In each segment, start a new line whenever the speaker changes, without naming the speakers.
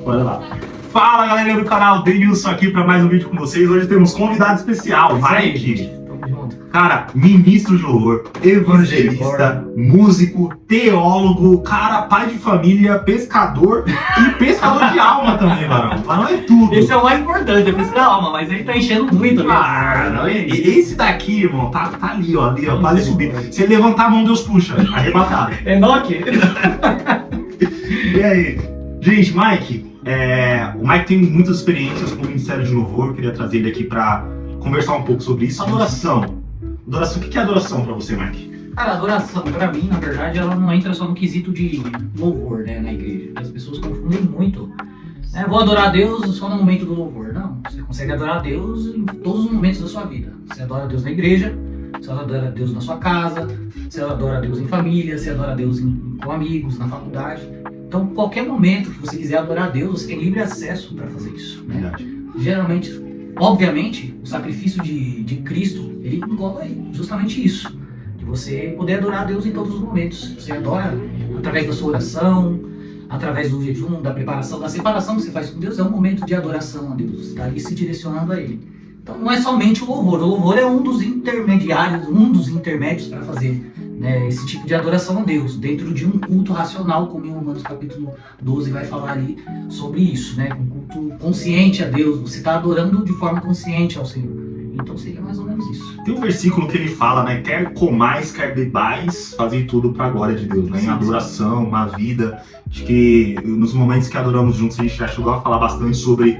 Bora lá. Fala, galera do canal Denilson aqui para mais um vídeo com vocês. Hoje temos convidado especial, Mike.
Tamo junto.
Cara, ministro de louvor, evangelista, músico, teólogo, cara, pai de família, pescador e pescador de alma também, varão. Varão é tudo.
Esse é o mais importante, é pescar alma, mas ele tá enchendo muito, né?
Ah, não, esse daqui, irmão, tá ali, ó, quase subindo. Se ele levantar a mão, Deus puxa, arrebatado.
Enoque.
E aí? Gente, Mike, o Mike tem muitas experiências com o Ministério de Louvor, eu queria trazer ele aqui pra conversar um pouco sobre isso. Adoração. Adoração, o que é adoração pra você, Mike?
Cara, a adoração, pra mim, na verdade, ela não entra só no quesito de louvor, né, na igreja. As pessoas confundem muito. Vou adorar a Deus só no momento do louvor. Não, você consegue adorar a Deus em todos os momentos da sua vida. Você adora a Deus na igreja, você adora a Deus na sua casa, você adora a Deus em família, você adora a Deus com amigos, na faculdade. Então, qualquer momento que você quiser adorar a Deus, você tem livre acesso para fazer isso, né?
Verdade.
Geralmente, obviamente, o sacrifício de Cristo, ele engloba justamente isso. De você poder adorar a Deus em todos os momentos. Você adora através da sua oração, através do jejum, da preparação, da separação que você faz com Deus. É um momento de adoração a Deus. Você está ali se direcionando a Ele. Então, não é somente o louvor. O louvor é um dos intermediários, um dos intermédios para fazer, né, esse tipo de adoração a Deus, dentro de um culto racional, como em Romanos capítulo 12 vai falar ali sobre isso, né? Um culto consciente a Deus, você está adorando de forma consciente ao Senhor. Então seria mais ou menos isso.
Tem um versículo que ele fala, né? Quer comais, quer bebais, fazem tudo para a glória de Deus, né? Em adoração, uma vida. Acho que nos momentos que adoramos juntos, a gente já chegou a falar bastante sobre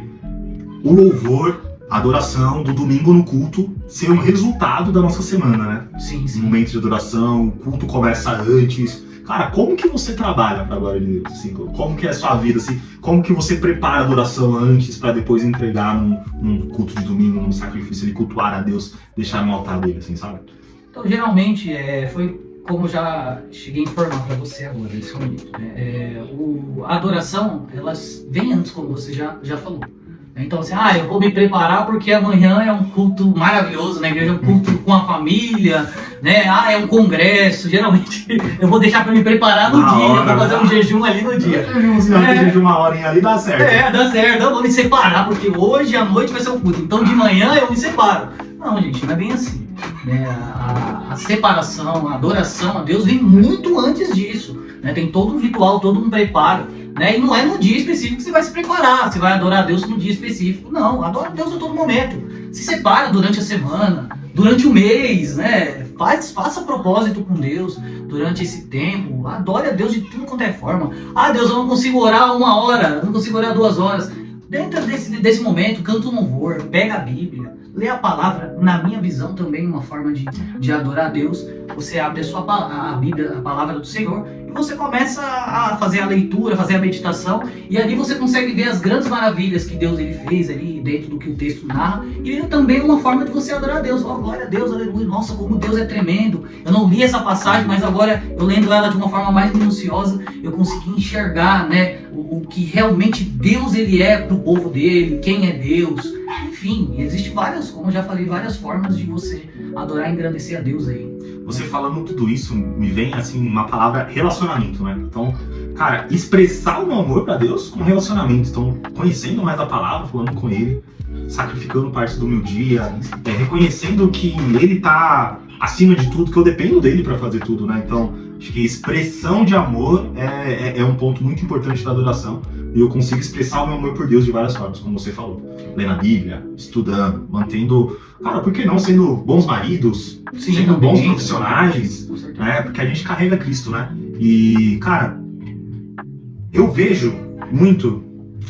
o louvor, a adoração do domingo no culto ser um resultado da nossa semana, né?
Sim, sim.
Momentos de adoração, o culto começa antes. Cara, como que você trabalha para a glória de Deus? Assim, como que é a sua vida? Assim, como que você prepara a adoração antes para depois entregar num culto de domingo, num sacrifício, ele cultuar a Deus, deixar no altar dele, assim, sabe?
Então, geralmente, foi como eu já cheguei a informar para você agora, nesse momento, né? A adoração, elas vem antes, como você já falou. Então, assim, eu vou me preparar porque amanhã é um culto maravilhoso na igreja, é um culto com a família, né? É um congresso. Geralmente eu vou deixar para me preparar no dia, vou fazer um jejum ali no dia.
Jejum uma horinha ali dá certo.
Dá certo. Eu vou me separar porque hoje à noite vai ser um culto. Então de manhã eu me separo. Não, gente, não é bem assim, né? A separação, a adoração a Deus vem muito antes disso, né? Tem todo um ritual, todo um preparo. Né? E não é no dia específico que você vai se preparar, você vai adorar a Deus no dia específico. Não, adora a Deus a todo momento. Se separa durante a semana, durante o mês, né? Faça propósito com Deus durante esse tempo. Adore a Deus de tudo quanto é forma. Deus, eu não consigo orar 1 hora, eu não consigo orar 2 horas. Dentro desse momento, canta um louvor, pega a Bíblia, lê a palavra. Na minha visão também, uma forma de adorar a Deus. Você abre a Bíblia, a palavra do Senhor, e você começa a fazer a leitura, fazer a meditação, e ali você consegue ver as grandes maravilhas que Deus ele fez ali dentro do que o texto narra, e é também uma forma de você adorar a Deus. Glória a Deus, aleluia, nossa, como Deus é tremendo. Eu não li essa passagem, mas agora eu lendo ela de uma forma mais minuciosa, eu consegui enxergar, né, o que realmente Deus ele é pro povo dele, quem é Deus. Enfim, existe várias, como eu já falei, várias formas de você adorar e engrandecer a Deus aí.
Você falando tudo isso, me vem assim uma palavra relacionamento, né? Então, cara, expressar o meu amor pra Deus com relacionamento. Então, conhecendo mais a palavra, falando com Ele, sacrificando parte do meu dia, reconhecendo que Ele tá acima de tudo, que eu dependo dele pra fazer tudo, né? Então, acho que expressão de amor é um ponto muito importante da adoração. E eu consigo expressar o meu amor por Deus de várias formas, como você falou. Lendo a Bíblia, estudando, mantendo... Cara, por que não sendo bons maridos, sendo bons profissionais, né? Porque a gente carrega Cristo, né? E, cara, eu vejo muito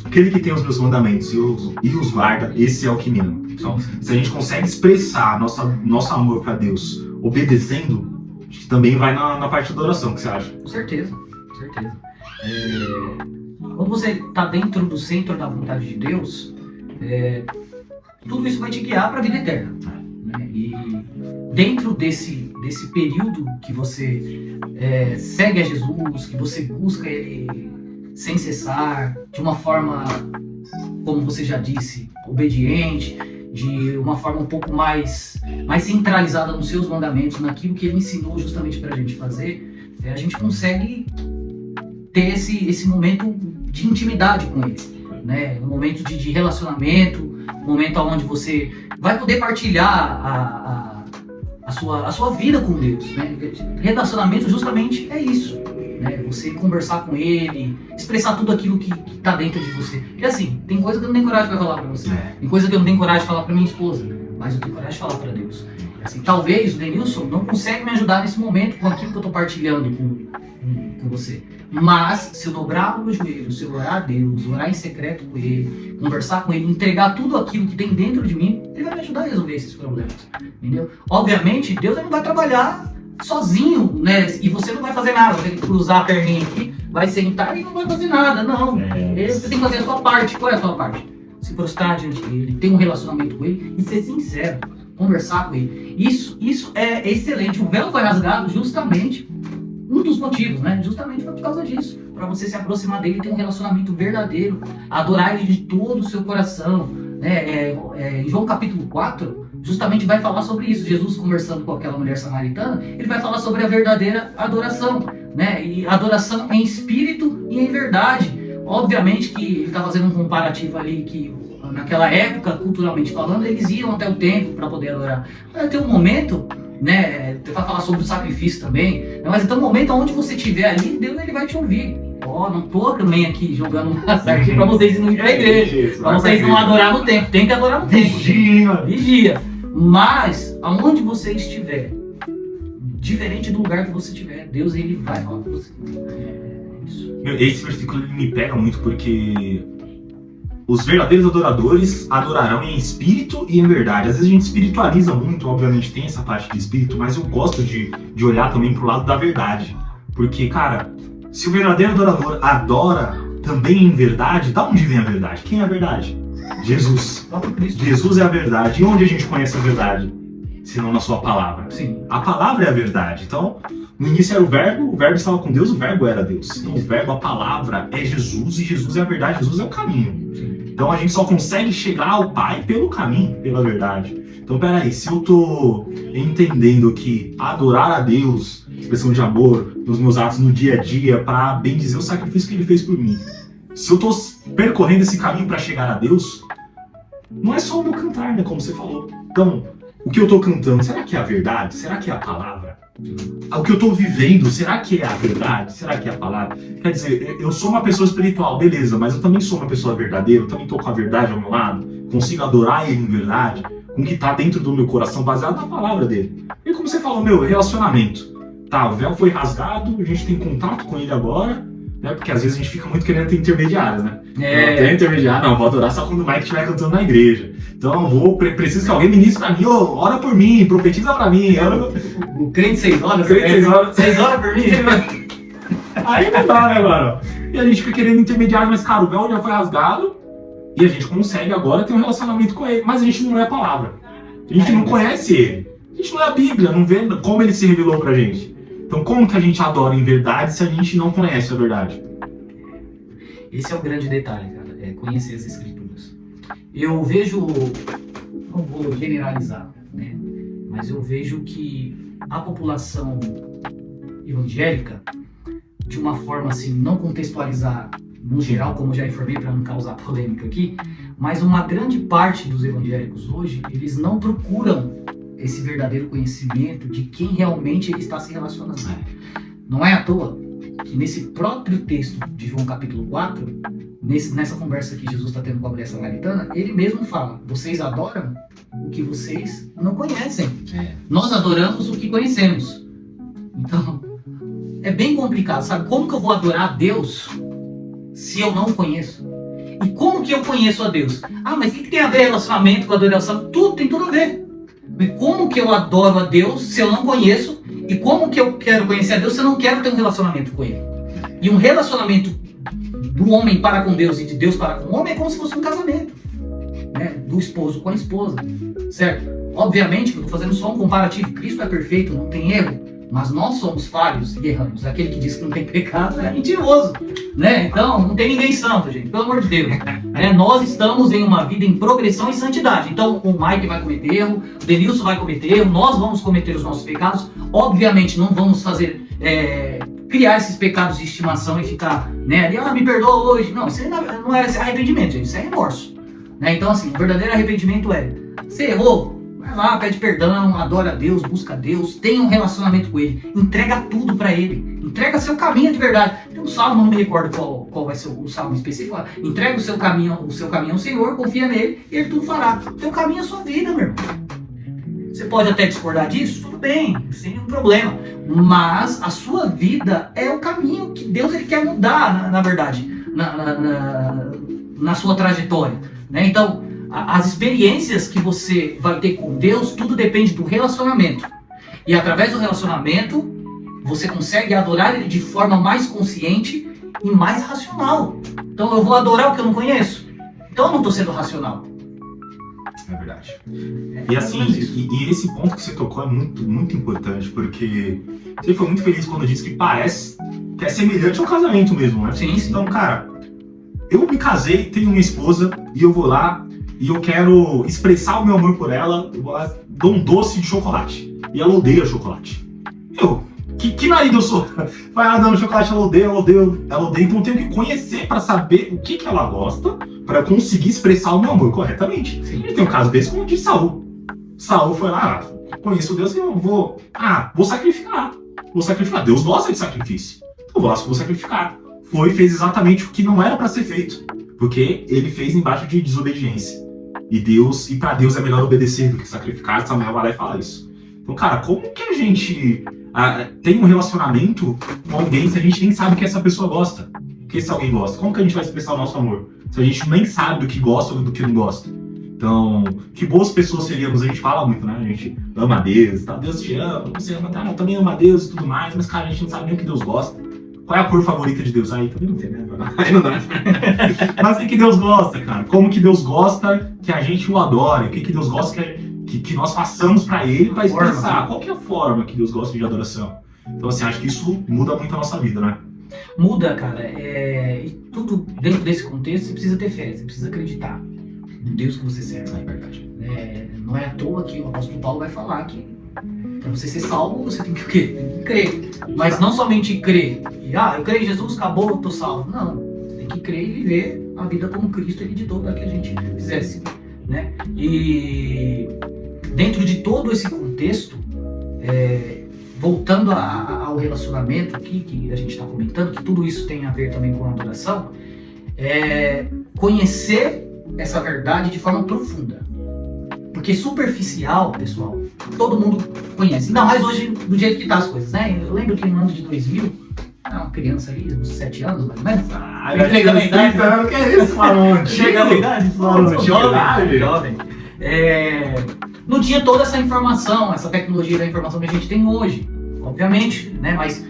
aquele que tem os meus mandamentos e os guarda, esse é o que me ama. Então, se a gente consegue expressar nosso amor para Deus obedecendo, acho que também vai na parte da adoração, o que você acha?
Com certeza, com certeza. Quando você está dentro do centro da vontade de Deus, tudo isso vai te guiar para a vida eterna, né? E dentro desse período que você segue a Jesus, que você busca Ele sem cessar, de uma forma, como você já disse, obediente, de uma forma um pouco mais centralizada nos seus mandamentos, naquilo que Ele ensinou justamente para a gente fazer, a gente consegue ter esse momento de intimidade com Ele. né? Um momento de relacionamento, um momento onde você vai poder partilhar a sua vida com Deus, né? Relacionamento justamente é isso, né? Você conversar com Ele, expressar tudo aquilo que tá dentro de você. Porque assim, tem coisa que eu não tenho coragem pra falar pra você, tem coisa que eu não tenho coragem de falar pra minha esposa, mas eu tenho coragem de falar pra Deus. Assim, talvez o Denilson não consiga me ajudar nesse momento com aquilo que eu tô partilhando com você. Mas, se eu dobrar o meu joelho, se eu orar a Deus, orar em secreto com Ele, conversar com Ele, entregar tudo aquilo que tem dentro de mim, Ele vai me ajudar a resolver esses problemas, entendeu? Obviamente, Deus não vai trabalhar sozinho, né? E você não vai fazer nada, você tem que cruzar a perninha aqui, vai sentar e não vai fazer nada, não. Você tem que fazer a sua parte. Qual é a sua parte? Se prostrar diante dEle, ter um relacionamento com Ele e ser sincero, conversar com Ele. Isso é excelente. O véu foi rasgado justamente, um dos motivos, né? Justamente foi por causa disso. Para você se aproximar dele e ter um relacionamento verdadeiro. Adorar ele de todo o seu coração. Né? Em João capítulo 4, justamente vai falar sobre isso. Jesus conversando com aquela mulher samaritana, ele vai falar sobre a verdadeira adoração. Né? E adoração em espírito e em verdade. Obviamente que ele está fazendo um comparativo ali que naquela época, culturalmente falando, eles iam até o templo para poder adorar. Vai ter um momento, né, vai falar sobre o sacrifício também, né, mas tem um momento onde você estiver ali, Deus ele vai te ouvir. Não tô também aqui jogando um azar aqui para vocês não ir para a igreja, para vocês não adorar no templo, tem que adorar no templo. Vigia. Mas, aonde você estiver, diferente do lugar que você estiver, Deus ele vai falar com você.
Esse versículo ele me pega muito porque os verdadeiros adoradores adorarão em espírito e em verdade. Às vezes a gente espiritualiza muito, obviamente tem essa parte de espírito, mas eu gosto de olhar também pro lado da verdade. Porque, cara, se o verdadeiro adorador adora também em verdade, da onde vem a verdade? Quem é a verdade? Jesus. Jesus é a verdade. E onde a gente conhece a verdade? Senão na sua palavra.
Sim.
A palavra é a verdade. Então, no início era o verbo estava com Deus, o verbo era Deus. Então o verbo, a palavra é Jesus e Jesus é a verdade, Jesus é o caminho. Então a gente só consegue chegar ao Pai pelo caminho, pela verdade. Então peraí, se eu tô entendendo que adorar a Deus, expressão de amor, nos meus atos no dia a dia, para bem dizer o sacrifício que Ele fez por mim. Se eu tô percorrendo esse caminho para chegar a Deus, não é só o meu cantar, né, como você falou. Então, o que eu tô cantando, será que é a verdade? Será que é a palavra? O que eu tô vivendo, será que é a verdade? Será que é a palavra? Quer dizer, eu sou uma pessoa espiritual, beleza, mas eu também sou uma pessoa verdadeira, eu também tô com a verdade ao meu lado, consigo adorar Ele em verdade, com o que tá dentro do meu coração, baseado na palavra dele. E como você falou, relacionamento. Tá, o véu foi rasgado, a gente tem contato com Ele agora, né? Porque às vezes a gente fica muito querendo ter intermediários, né? Tem intermediário, vou adorar só quando o Mike estiver cantando na igreja. Então preciso que alguém ministre pra mim, ora por mim, profetiza pra mim.
O crente 6 horas?
6 horas.
6 horas por mim?
Aí não dá, né, mano? E a gente fica querendo intermediário, mas cara, o véu já foi rasgado e a gente consegue agora ter um relacionamento com Ele. Mas a gente não lê a palavra. A gente não conhece Ele. A gente não lê a Bíblia, não vê como Ele se revelou pra gente. Então como que a gente adora em verdade se a gente não conhece a verdade?
Esse é o grande detalhe, cara, é conhecer as Escrituras. Eu vejo, não vou generalizar, né, mas eu vejo que a população evangélica, de uma forma assim, não contextualizar no geral, como já informei para não causar polêmica aqui, mas uma grande parte dos evangélicos hoje, eles não procuram esse verdadeiro conhecimento de quem realmente ele está se relacionando. Não é à toa que nesse próprio texto de João capítulo 4, nessa conversa que Jesus está tendo com a mulher samaritana, ele mesmo fala, vocês adoram o que vocês não conhecem. Nós adoramos o que conhecemos. Então, é bem complicado, sabe? Como que eu vou adorar a Deus se eu não conheço? E como que eu conheço a Deus? Mas o que tem a ver relacionamento com adoração? Tem tudo a ver. E como que eu adoro a Deus se eu não conheço? E como que eu quero conhecer a Deus se eu não quero ter um relacionamento com Ele? E um relacionamento do homem para com Deus e de Deus para com o homem é como se fosse um casamento, né? Do esposo com a esposa, certo? Obviamente que eu estou fazendo só um comparativo. Cristo é perfeito, não tem erro. Mas nós somos falhos e erramos. Aquele que diz que não tem pecado é mentiroso, né? Então, não tem ninguém santo, gente. Pelo amor de Deus. Nós estamos em uma vida em progressão e santidade. Então, o Mike vai cometer erro, o Denilson vai cometer erro, nós vamos cometer os nossos pecados. Obviamente, não vamos fazer criar esses pecados de estimação e ficar, né, ali, me perdoa hoje. Não, isso aí não é arrependimento, gente, isso é remorso. Né? Então, assim, o verdadeiro arrependimento é, você errou, vai lá, pede perdão, adora a Deus, busca a Deus, tenha um relacionamento com Ele, entrega tudo pra Ele, entrega seu caminho de verdade. Tem um salmo, não me recordo qual vai ser o salmo específico, entrega o seu caminho ao Senhor, confia nele e Ele tudo fará. Teu caminho é a sua vida, meu irmão. Você pode até discordar disso, tudo bem, sem nenhum problema. Mas a sua vida é o caminho que Deus ele quer mudar, na verdade, na sua trajetória. Né? Então, as experiências que você vai ter com Deus, tudo depende do relacionamento. E através do relacionamento, você consegue adorar Ele de forma mais consciente e mais racional. Então, eu vou adorar o que eu não conheço? Então, eu não estou sendo racional.
É verdade. E assim, e esse ponto que você tocou é muito, muito importante, porque você foi muito feliz quando disse que parece que é semelhante ao casamento mesmo, né?
Sim, sim.
Então, cara, eu me casei, tenho uma esposa, e eu vou lá, e eu quero expressar o meu amor por ela, eu vou lá, dou um doce de chocolate. E ela odeia chocolate. Que marido eu sou? Vai lá dando chocolate, ela odeia, então eu tenho que conhecer pra saber o que ela gosta, pra conseguir expressar o meu amor corretamente.
Sim.
E tem um caso desse como o de Saul. Saul foi lá, conheço Deus e eu vou sacrificar. Vou sacrificar. Deus gosta de sacrifício. Eu vou sacrificar. Fez exatamente o que não era pra ser feito. Porque ele fez embaixo de desobediência. E pra Deus é melhor obedecer do que sacrificar. Samuel vai lá e fala isso. Então, cara, como que a gente tem um relacionamento com alguém se a gente nem sabe o que essa pessoa gosta? Que se alguém gosta, como que a gente vai expressar o nosso amor? Se a gente nem sabe do que gosta ou do que não gosta. Então, que boas pessoas seríamos, a gente fala muito, né? A gente ama a Deus, tá? Deus te ama, você ama, tá? Eu também amo a Deus e tudo mais, mas, cara, a gente não sabe nem o que Deus gosta. Qual é a cor favorita de Deus? Aí também não tem, né? Aí não dá. Mas o que Deus gosta, cara? Como que Deus gosta que a gente o adore? O que Deus gosta que nós façamos pra Ele pra expressar? Qual que é a forma que Deus gosta de adoração? Então, assim, acho que isso muda muito a nossa vida, né?
Muda, cara. E tudo dentro desse contexto, você precisa ter fé, você precisa acreditar no Deus que você serve.
É verdade.
Não é à toa que o apóstolo Paulo vai falar que para você ser salvo, você tem que o quê? Tem que crer. Mas não somente crer. Eu creio em Jesus, acabou, eu tô salvo. Não. Você tem que crer e viver a vida como Cristo ele ditou para que a gente fizesse. Né? E dentro de todo esse contexto, voltando ao relacionamento aqui, que a gente está comentando, que tudo isso tem a ver também com a adoração, conhecer essa verdade de forma profunda. Porque superficial, pessoal, todo mundo conhece. Ainda mais hoje, do jeito que tá as coisas, né? Eu lembro que no ano de 2000, uma criança ali, uns 7 anos, mais ou menos.
Chega na idade, que é isso, Marão?
Chega na idade, jovem. Não tinha toda essa informação, essa tecnologia da informação que a gente tem hoje, obviamente, né? Mas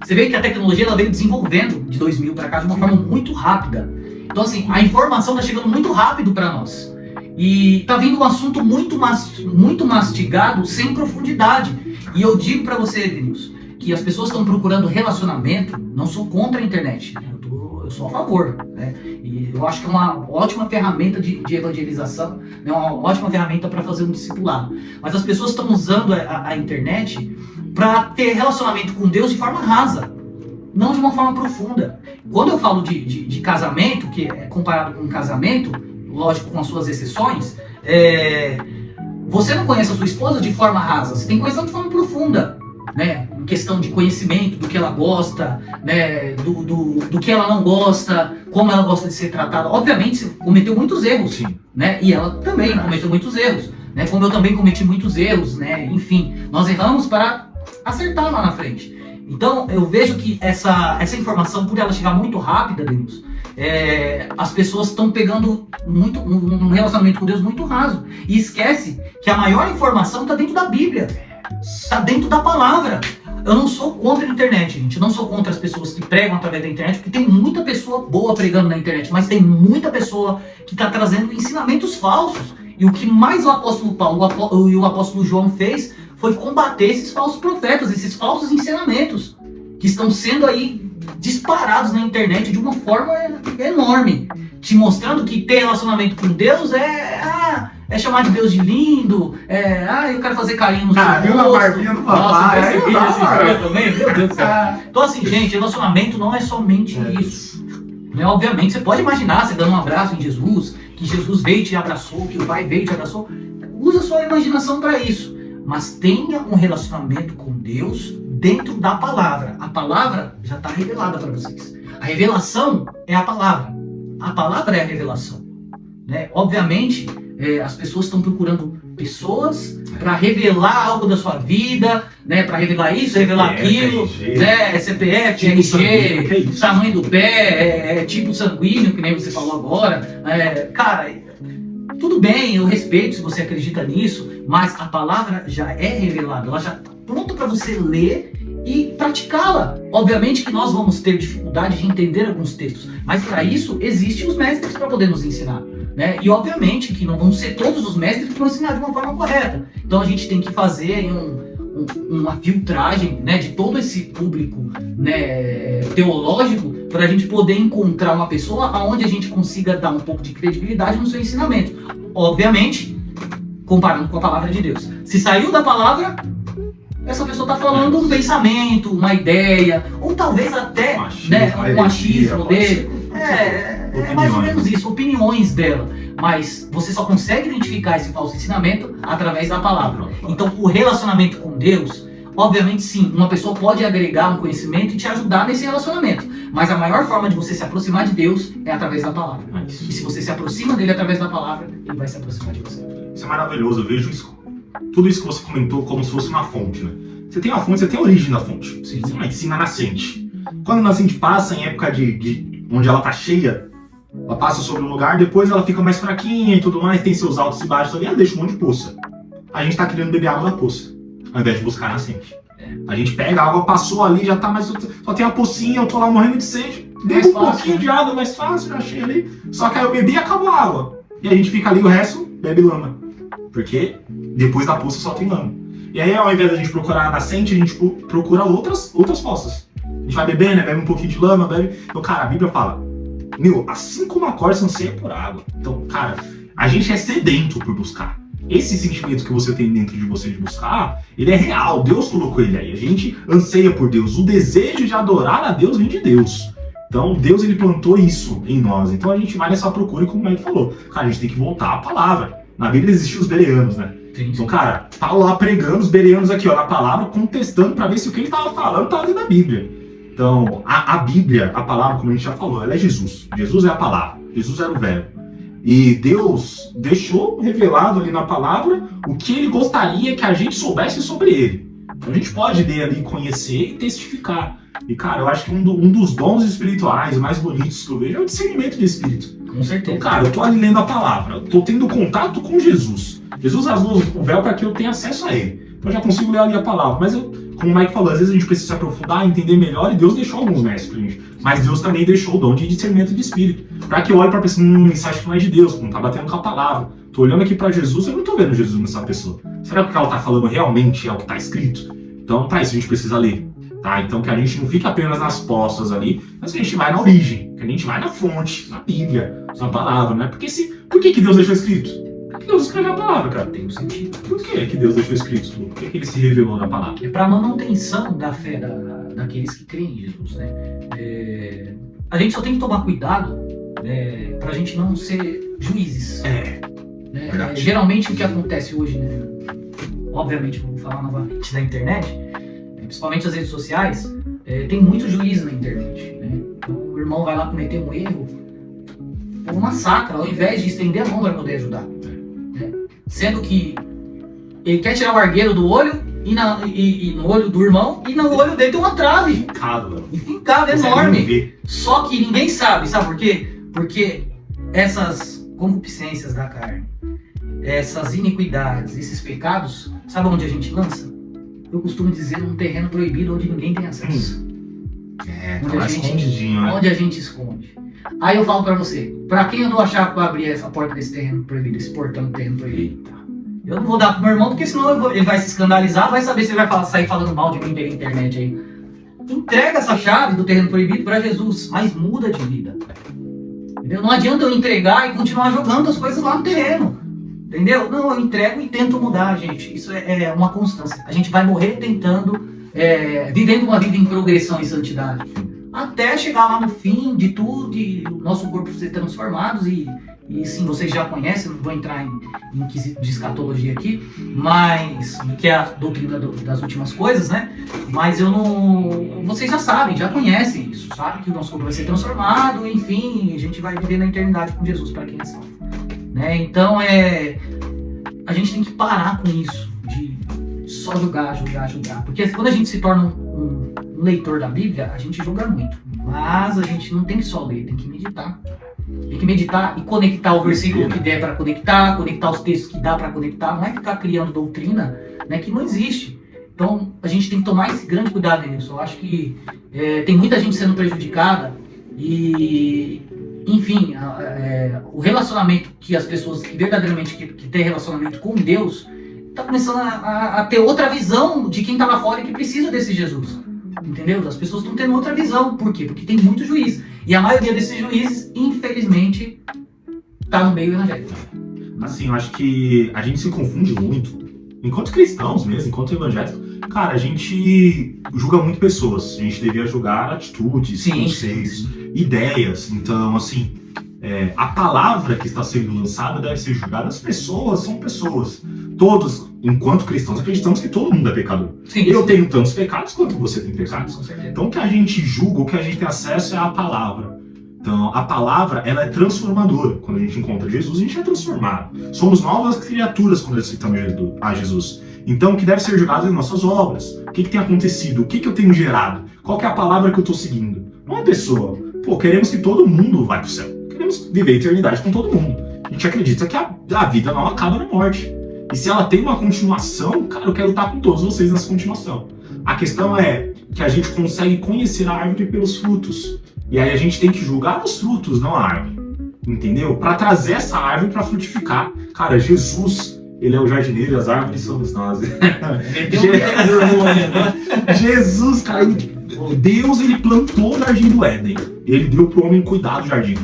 você vê que a tecnologia ela veio desenvolvendo de 2000 para cá de uma forma muito rápida. Então, assim, a informação está chegando muito rápido para nós. E tá vindo um assunto muito mastigado, sem profundidade. E eu digo para você, Denilson, que as pessoas estão procurando relacionamento, não sou contra a internet, eu sou a favor, né? E eu acho que é uma ótima ferramenta de evangelização, né? Uma ótima ferramenta para fazer um discipulado. Mas as pessoas estão usando a internet para ter relacionamento com Deus de forma rasa, não de uma forma profunda. Quando eu falo de casamento, que é comparado com um casamento, lógico, com as suas exceções, você não conhece a sua esposa de forma rasa, você tem que conhecer de forma profunda, né? Em questão de conhecimento, do que ela gosta, né? do que ela não gosta, como ela gosta de ser tratada. Obviamente, você cometeu muitos erros,
Sim.
Né? E ela também cometeu muitos erros, né? Como eu também cometi muitos erros, né? Enfim, nós erramos para acertar lá na frente. Então, eu vejo que essa informação, por ela chegar muito rápida, Deus, as pessoas estão pegando um relacionamento com Deus muito raso. E esquece que a maior informação está dentro da Bíblia. Está dentro da palavra. Eu não sou contra a internet, gente. Eu não sou contra as pessoas que pregam através da internet, porque tem muita pessoa boa pregando na internet, mas tem muita pessoa que está trazendo ensinamentos falsos. E o que mais o apóstolo Paulo e o apóstolo João fez foi combater esses falsos profetas, esses falsos ensinamentos que estão sendo aí disparados na internet de uma forma enorme, te mostrando que ter relacionamento com Deus é chamar de Deus de lindo, eu quero fazer carinho no seu
Carinho na
rosto.
barbinha do
Nossa,
papai.
eu percebi
Aí
esse
não dá,
dia também, meu Deus do céu. Então assim, gente, relacionamento não é somente isso. Né? Obviamente, você pode imaginar você dando um abraço em Jesus, que Jesus veio e te abraçou, que o Pai veio e te abraçou. Usa sua imaginação para isso. Mas tenha um relacionamento com Deus dentro da palavra. A palavra já está revelada para vocês. A revelação é a palavra. A palavra é a revelação. Né? Obviamente, as pessoas estão procurando pessoas para revelar algo da sua vida, né? Para revelar isso, revelar aquilo, né? CPF,
Tipo sanguíneo, que é
RG,
isso?
tamanho do pé, tipo sanguíneo, que nem você falou agora. Cara, tudo bem, eu respeito se você acredita nisso, mas a palavra já é revelada, ela já está pronta para você ler e praticá-la. Obviamente que nós vamos ter dificuldade de entender alguns textos, mas para isso existem os mestres para poder nos ensinar. Né? E obviamente que não vão ser todos os mestres que vão ensinar de uma forma correta. Então a gente tem que fazer aí uma filtragem, né, de todo esse público, né, teológico, para a gente poder encontrar uma pessoa aonde a gente consiga dar um pouco de credibilidade no seu ensinamento. Obviamente, comparando com a palavra de Deus. Se saiu da palavra, essa pessoa está falando um pensamento, uma ideia, ou talvez até um achismo dele. É mais ou menos isso, opiniões dela. Mas você só consegue identificar esse falso ensinamento através da palavra. Então, o relacionamento com Deus, obviamente sim, uma pessoa pode agregar um conhecimento e te ajudar nesse relacionamento. Mas a maior forma de você se aproximar de Deus é através da palavra. E se você se aproxima dele através da palavra, ele vai se aproximar de você.
Isso é maravilhoso, eu vejo isso, tudo isso que você comentou como se fosse uma fonte, né? Você tem a fonte, você tem a origem da fonte.
Sim.
Você vai ensinar a nascente. Quando a nascente passa em época onde ela tá cheia, ela passa sobre um lugar, depois ela fica mais fraquinha e tudo mais, tem seus altos e baixos ali, ela deixa um monte de poça. A gente tá querendo beber água da poça, ao invés de buscar a nascente. A gente pega, a água passou ali, já tá mais... Só tem a pocinha, eu tô lá morrendo de sede. Bebo um pouquinho de água, mais fácil, já achei ali. Só que aí eu bebi e acabou a água. E a gente fica ali, o resto, bebe lama. Porque depois da poça só tem lama. E aí, ao invés da gente procurar a nascente, a gente procura outras poças. A gente vai bebendo, né? Bebe um pouquinho de lama, bebe... Então, cara, a Bíblia fala... assim como a corça anseia por água. Então, cara, a gente é sedento por buscar. Esse sentimento que você tem dentro de você de buscar, ele é real. Deus colocou ele aí. A gente anseia por Deus. O desejo de adorar a Deus vem de Deus. Então, Deus, ele plantou isso em nós. Então, a gente vai nessa procura e como o Mike falou. Cara, a gente tem que voltar à palavra. Na Bíblia existiam os bereanos, né?
Sim.
Então, cara, Paulo lá pregando, os bereanos aqui, ó, na palavra, contestando pra ver se o que ele tava falando estava dentro da Bíblia. Então, a Bíblia, a palavra, como a gente já falou, ela é Jesus. Jesus é a palavra. Jesus era o verbo. E Deus deixou revelado ali na palavra o que ele gostaria que a gente soubesse sobre ele. Então, a gente pode ler ali, conhecer e testificar. E, cara, eu acho que um dos dons espirituais mais bonitos que eu vejo é o discernimento de espírito.
Com certeza.
Então, cara, eu tô ali lendo a palavra, eu tô tendo contato com Jesus. Jesus rasgou o véu para que eu tenha acesso a ele. Então, eu já consigo ler ali a palavra. Mas como o Mike falou, às vezes a gente precisa se aprofundar, entender melhor, e Deus deixou alguns mestres pra gente. Mas Deus também deixou o dom de discernimento de espírito. Pra que eu olhe pra pessoa, isso acho que não é de Deus, não tá batendo com a palavra. Tô olhando aqui pra Jesus, eu não tô vendo Jesus nessa pessoa. Será que o que ela tá falando realmente é o que tá escrito? Então, tá, isso a gente precisa ler. Tá? Então, que a gente não fique apenas nas postas ali, mas que a gente vai na origem, que a gente vai na fonte, na Bíblia, na palavra, né? Por que Deus deixou escrito? Por que Deus escreveu a palavra, cara?
Tem um sentido.
Por que Deus deixou escrito? Por que ele se revelou na palavra?
É para manutenção da fé daqueles que creem em Jesus, né? A gente só tem que tomar cuidado, para a gente não ser juízes. Né? Geralmente o que acontece hoje, né? Obviamente, vou falar novamente da internet, principalmente as redes sociais, tem muito juiz na internet. Né? Então, o irmão vai lá cometer um erro, ou massacra, ao invés de estender a mão para poder ajudar. Né? Sendo que ele quer tirar o argueiro do olho, e no olho do irmão, e no olho dele tem uma trave. Fincada, enorme. Só que ninguém sabe por quê? Porque essas concupiscências da carne, essas iniquidades, esses pecados, sabe onde a gente lança? Eu costumo dizer num terreno proibido onde ninguém tem acesso.
Tá mais escondidinho, né?
Onde a gente esconde. Aí eu falo pra você, pra quem eu dou a chave pra abrir essa porta desse terreno proibido, esse portão do terreno proibido? Eu não vou dar pro meu irmão, porque senão ele vai se escandalizar, vai saber se ele vai sair falando mal de mim pela internet aí. Entrega essa chave do terreno proibido pra Jesus, mas muda de vida. Entendeu? Não adianta eu entregar e continuar jogando as coisas lá no terreno. Entendeu? Não, eu entrego e tento mudar, gente. Isso é uma constância. A gente vai morrer tentando, vivendo uma vida em progressão e santidade. Até chegar lá no fim de tudo e o nosso corpo ser transformado. E sim, vocês já conhecem, não vou entrar em quesito de escatologia aqui, mas que é a doutrina das últimas coisas, né? Mas eu não. Vocês já sabem, já conhecem isso, sabe? Que o nosso corpo vai ser transformado, enfim, a gente vai viver na eternidade com Jesus para quem é salvo. Né? Então a gente tem que parar com isso, de só julgar. Porque quando a gente se torna um leitor da Bíblia, a gente julga muito. Mas a gente não tem que só ler, tem que meditar. Tem que meditar e conectar o versículo que der para conectar os textos que dá para conectar. Não é ficar criando doutrina, né, que não existe. Então a gente tem que tomar esse grande cuidado nisso. Eu acho que tem muita gente sendo prejudicada e, enfim, o relacionamento que as pessoas que verdadeiramente que tem relacionamento com Deus está começando a ter outra visão de quem está lá fora e que precisa desse Jesus. Entendeu? As pessoas estão tendo outra visão. Por quê? Porque tem muito juiz. E a maioria desses juízes, infelizmente, está no meio evangélico.
Assim, eu acho que a gente se confunde muito. Enquanto cristãos mesmo, enquanto evangélicos, cara, a gente julga muito pessoas. A gente deveria julgar atitudes, conceitos, ideias. Então, assim, a palavra que está sendo lançada deve ser julgada. As pessoas são pessoas. Todos, enquanto cristãos, acreditamos que todo mundo é pecador. Eu tenho tantos pecados quanto você tem pecados. Então, o que a gente julga, o que a gente tem acesso é a palavra. Então, a palavra, ela é transformadora. Quando a gente encontra Jesus, a gente é transformado. Somos novas criaturas quando aceitamos a Jesus. Então, o que deve ser julgado é nossas obras. O que tem acontecido? O que eu tenho gerado? Qual que é a palavra que eu estou seguindo? Não é pessoa. Pô, queremos que todo mundo vá para o céu. Queremos viver a eternidade com todo mundo. A gente acredita que a vida não acaba na morte. E se ela tem uma continuação, cara, eu quero estar com todos vocês nessa continuação. A questão é que a gente consegue conhecer a árvore pelos frutos. E aí a gente tem que julgar os frutos, não a árvore. Entendeu? Para trazer essa árvore para frutificar. Cara, Jesus, ele é o jardineiro e as árvores somos nós. Jesus, cara, Deus, ele plantou o jardim do Éden. Ele deu pro homem cuidar do jardim.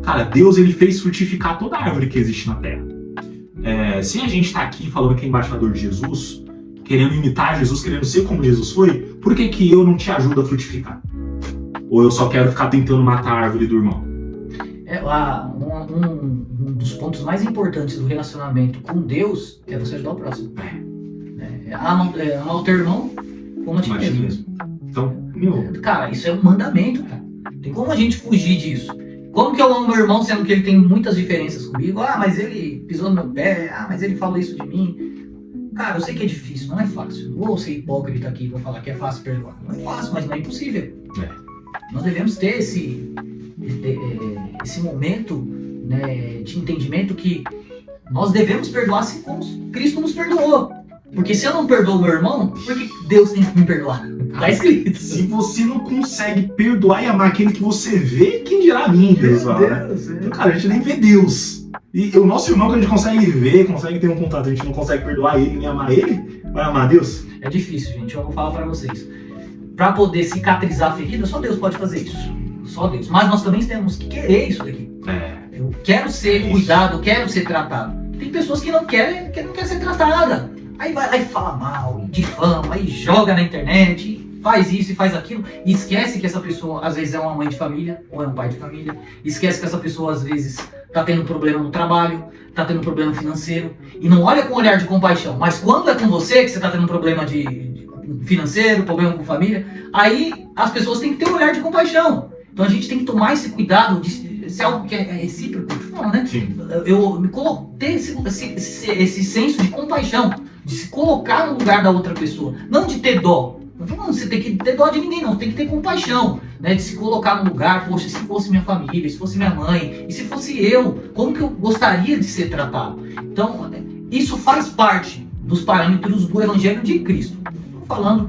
Cara, Deus, ele fez frutificar toda a árvore que existe na terra. Se a gente está aqui falando que é embaixador de Jesus, querendo imitar Jesus, querendo ser como Jesus foi, por que eu não te ajudo a frutificar? Ou eu só quero ficar tentando matar a árvore do irmão?
Um dos pontos mais importantes do relacionamento com Deus é você ajudar o próximo. Amar o teu irmão como a ti mesmo.
Então,
cara, isso é um mandamento, cara. Tem como a gente fugir disso? Como que eu amo meu irmão, sendo que ele tem muitas diferenças comigo? Mas ele pisou no meu pé. Mas ele falou isso de mim. Cara, eu sei que é difícil, não é fácil. Não vou ser hipócrita aqui e vou falar que é fácil perdoar. Não é fácil, mas não é impossível. Nós devemos ter esse momento, né, de entendimento que nós devemos perdoar assim como Cristo nos perdoou. Porque se eu não perdoo meu irmão, por que Deus tem que me perdoar? Tá escrito.
Se você não consegue perdoar e amar aquele que você vê, quem dirá a mim, Deus? Então, cara, a gente nem vê Deus. E o nosso irmão que a gente consegue ver, consegue ter um contato, a gente não consegue perdoar ele nem amar ele, vai amar Deus?
É difícil, gente. Eu vou falar pra vocês. Pra poder cicatrizar a ferida, só Deus pode fazer isso. Só Deus. Mas nós também temos que querer isso daqui. Eu quero ser cuidado, quero ser tratado. Tem pessoas que não querem ser tratada. Aí vai lá e fala mal, difama, aí joga na internet, faz isso e faz aquilo, e esquece que essa pessoa às vezes é uma mãe de família ou é um pai de família, esquece que essa pessoa às vezes tá tendo problema no trabalho, tá tendo problema financeiro, e não olha com um olhar de compaixão, mas quando é com você que você tá tendo um problema de financeiro, problema com família, aí as pessoas têm que ter um olhar de compaixão. Então a gente tem que tomar esse cuidado de ser algo que é recíproco, né? Sim. Eu me coloquei esse senso de compaixão, de se colocar no lugar da outra pessoa, não de ter dó. Não, você tem que ter dó de ninguém, não, tem que ter compaixão, né? De se colocar no lugar, poxa, se fosse minha família, se fosse minha mãe, e se fosse eu, como que eu gostaria de ser tratado? Então, isso faz parte dos parâmetros do Evangelho de Cristo. Estou falando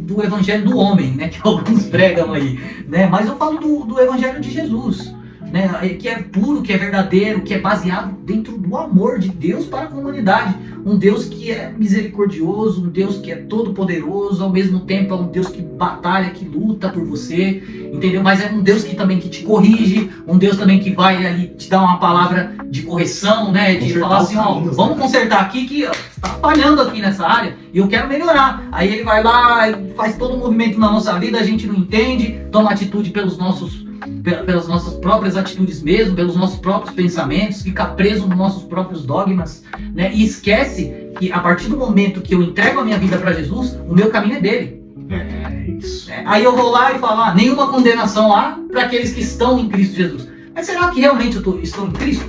do Evangelho do homem, né? Que alguns pregam aí, né? Mas eu falo do Evangelho de Jesus. né, que é puro, que é verdadeiro, que é baseado dentro do amor de Deus para a comunidade. Um Deus que é misericordioso, um Deus que é todo poderoso, ao mesmo tempo é um Deus que batalha, que luta por você, entendeu? Mas é um Deus que também que te corrige, um Deus também que vai ali te dar uma palavra de correção, né? De
Consertar
falar assim, ó,
caminhos,
vamos
né?
consertar aqui que ó, você tá falhando aqui nessa área e eu quero melhorar. Aí ele vai lá e faz todo o movimento na nossa vida, a gente não entende, toma atitude pelas nossas próprias atitudes mesmo, pelos nossos próprios pensamentos, fica preso nos nossos próprios dogmas, né? E esquece que a partir do momento que eu entrego a minha vida para Jesus, o meu caminho é dele.
É isso.
Aí eu vou lá e falo, nenhuma condenação há para aqueles que estão em Cristo Jesus. Mas será que realmente eu estou em Cristo?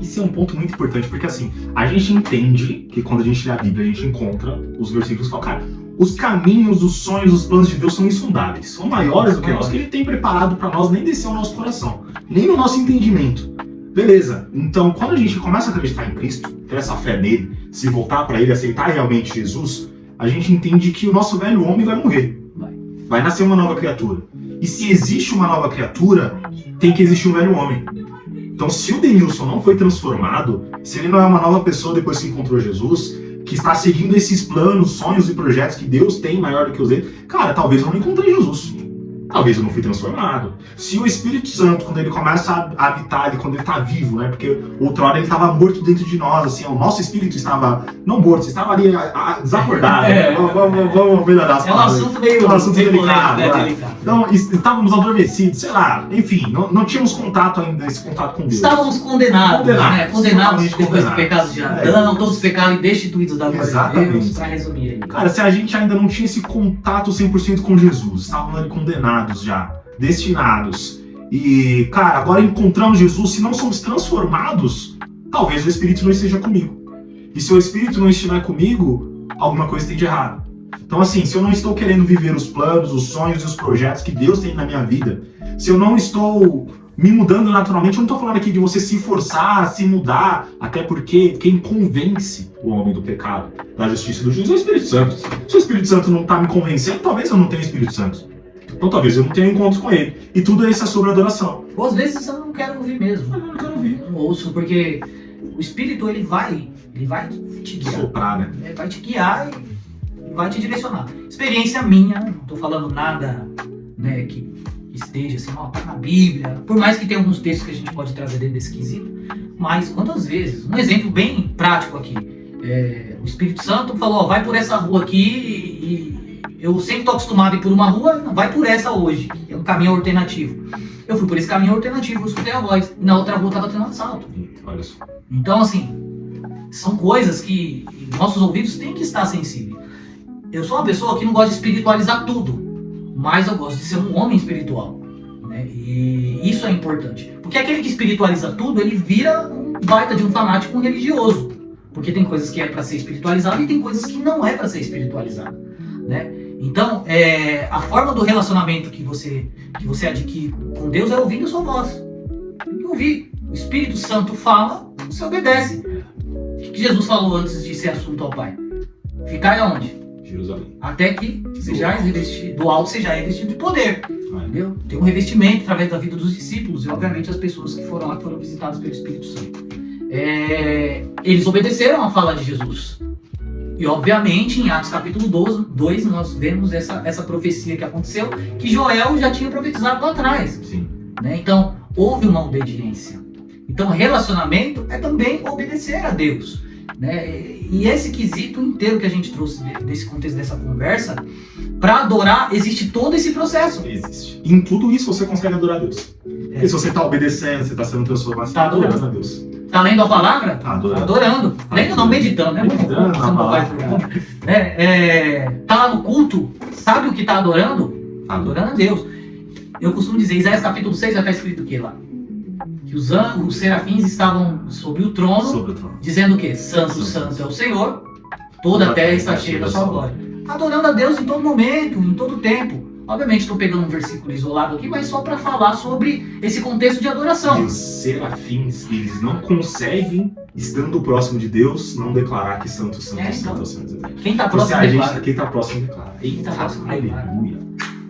Isso é um ponto muito importante, porque assim, a gente entende que quando a gente lê a Bíblia, a gente encontra os versículos que falam, cara, os caminhos, os sonhos, os planos de Deus são insondáveis, são maiores do que nós, que Ele tem preparado para nós, nem descer ao nosso coração, nem no nosso entendimento. Beleza, então quando a gente começa a acreditar em Cristo, ter essa fé nele, se voltar para Ele, aceitar realmente Jesus, a gente entende que o nosso velho homem vai morrer, vai nascer uma nova criatura. E se existe uma nova criatura, tem que existir um velho homem. Então, se o Denilson não foi transformado, se ele não é uma nova pessoa depois que encontrou Jesus, que está seguindo esses planos, sonhos e projetos que Deus tem maior do que os dele, cara, talvez eu não encontrei Jesus. Talvez eu não fui transformado. Se o Espírito Santo, quando ele começa a habitar ali, quando ele está vivo, né? Porque outrora ele estava morto dentro de nós, assim, o nosso espírito estava, não morto, estava ali desacordado. Né? Vamos melhorar as palavras.
É um assunto meio
delicado.
Delicado.
Então, estávamos adormecidos, sei lá, enfim, não tínhamos contato ainda, esse contato com Deus.
Estávamos condenados, né? Condenados depois do pecado de Adão, todos os pecados destituídos da glória de Deus, para resumir aí.
Cara, se a gente ainda não tinha esse contato 100% com Jesus, estávamos ali condenados já, destinados, e, cara, agora encontramos Jesus, se não somos transformados, talvez o Espírito não esteja comigo. E se o Espírito não estiver comigo, alguma coisa tem de errado. Então, assim, se eu não estou querendo viver os planos, os sonhos e os projetos que Deus tem na minha vida, se eu não estou me mudando naturalmente, eu não estou falando aqui de você se forçar a se mudar, até porque quem convence o homem do pecado, da justiça e do juízo é o Espírito Santo. Se o Espírito Santo não está me convencendo, talvez eu não tenha Espírito Santo. Então talvez eu não tenha encontros com ele. E tudo isso é sobre adoração.
Ou às vezes eu não quero ouvir mesmo.
Eu não quero ouvir.
Não ouço, porque o Espírito ele vai te guiar.
Soprar, né?
Ele vai te guiar e vai te direcionar. Experiência minha, não estou falando nada, né, que esteja assim, tá na Bíblia. Por mais que tenha alguns textos que a gente pode trazer dentro desse quesito, mas quantas vezes? Um exemplo bem prático aqui. O Espírito Santo falou, vai por essa rua aqui e eu sempre estou acostumado a ir por uma rua, não, vai por essa hoje. É um caminho alternativo. Eu fui por esse caminho alternativo, eu escutei a voz. E na outra rua estava tendo um assalto.
Olha só.
Então, assim, são coisas que nossos ouvidos têm que estar sensíveis. Eu sou uma pessoa que não gosta de espiritualizar tudo, mas eu gosto de ser um homem espiritual, né? E isso é importante. Porque aquele que espiritualiza tudo, ele vira um baita de um fanático religioso. Porque tem coisas que é para ser espiritualizado e tem coisas que não é para ser espiritualizado, né? Então, a forma do relacionamento que você adquire com Deus é ouvindo a sua voz. Tem que ouvir. O Espírito Santo fala, você obedece. O que Jesus falou antes de ser assunto ao Pai? Ficai aonde?
Jerusalém.
Até que sejais revestido, do alto sejais revestido de poder. Entendeu? Tem um revestimento através da vida dos discípulos e, obviamente, as pessoas que foram lá, que foram visitadas pelo Espírito Santo. Eles obedeceram à fala de Jesus. E, obviamente, em Atos capítulo 2, nós vemos essa profecia que aconteceu, que Joel já tinha profetizado lá atrás.
Sim.
Né? Então, houve uma obediência. Então, relacionamento é também obedecer a Deus. Né? E esse quesito inteiro que a gente trouxe desse contexto dessa conversa, para adorar, existe todo esse processo.
Existe. E em tudo isso você consegue adorar a Deus. Porque se você está obedecendo, você está sendo transformado, você está adorando a Deus.
Tá lendo a palavra?
Tá adorando.
Adorando. Lendo não, meditando, né?
Meditando na palavra.
Tá lá no culto, sabe o que tá adorando? Adorando a Deus. Eu costumo dizer, Isaías capítulo 6 já está escrito o que lá? Que os serafins estavam sobre o trono, dizendo o quê? Santo, santo é o Senhor, toda a terra está cheia da sua glória. Adorando a Deus em todo momento, em todo tempo. Obviamente estou pegando um versículo isolado aqui, mas só para falar sobre esse contexto de adoração.
E os serafins, eles não conseguem, estando próximo de Deus, não declarar que santo, santo, santo, santo.
Quem está próximo declara.
Quem está próximo declara.
Quem está próximo declara.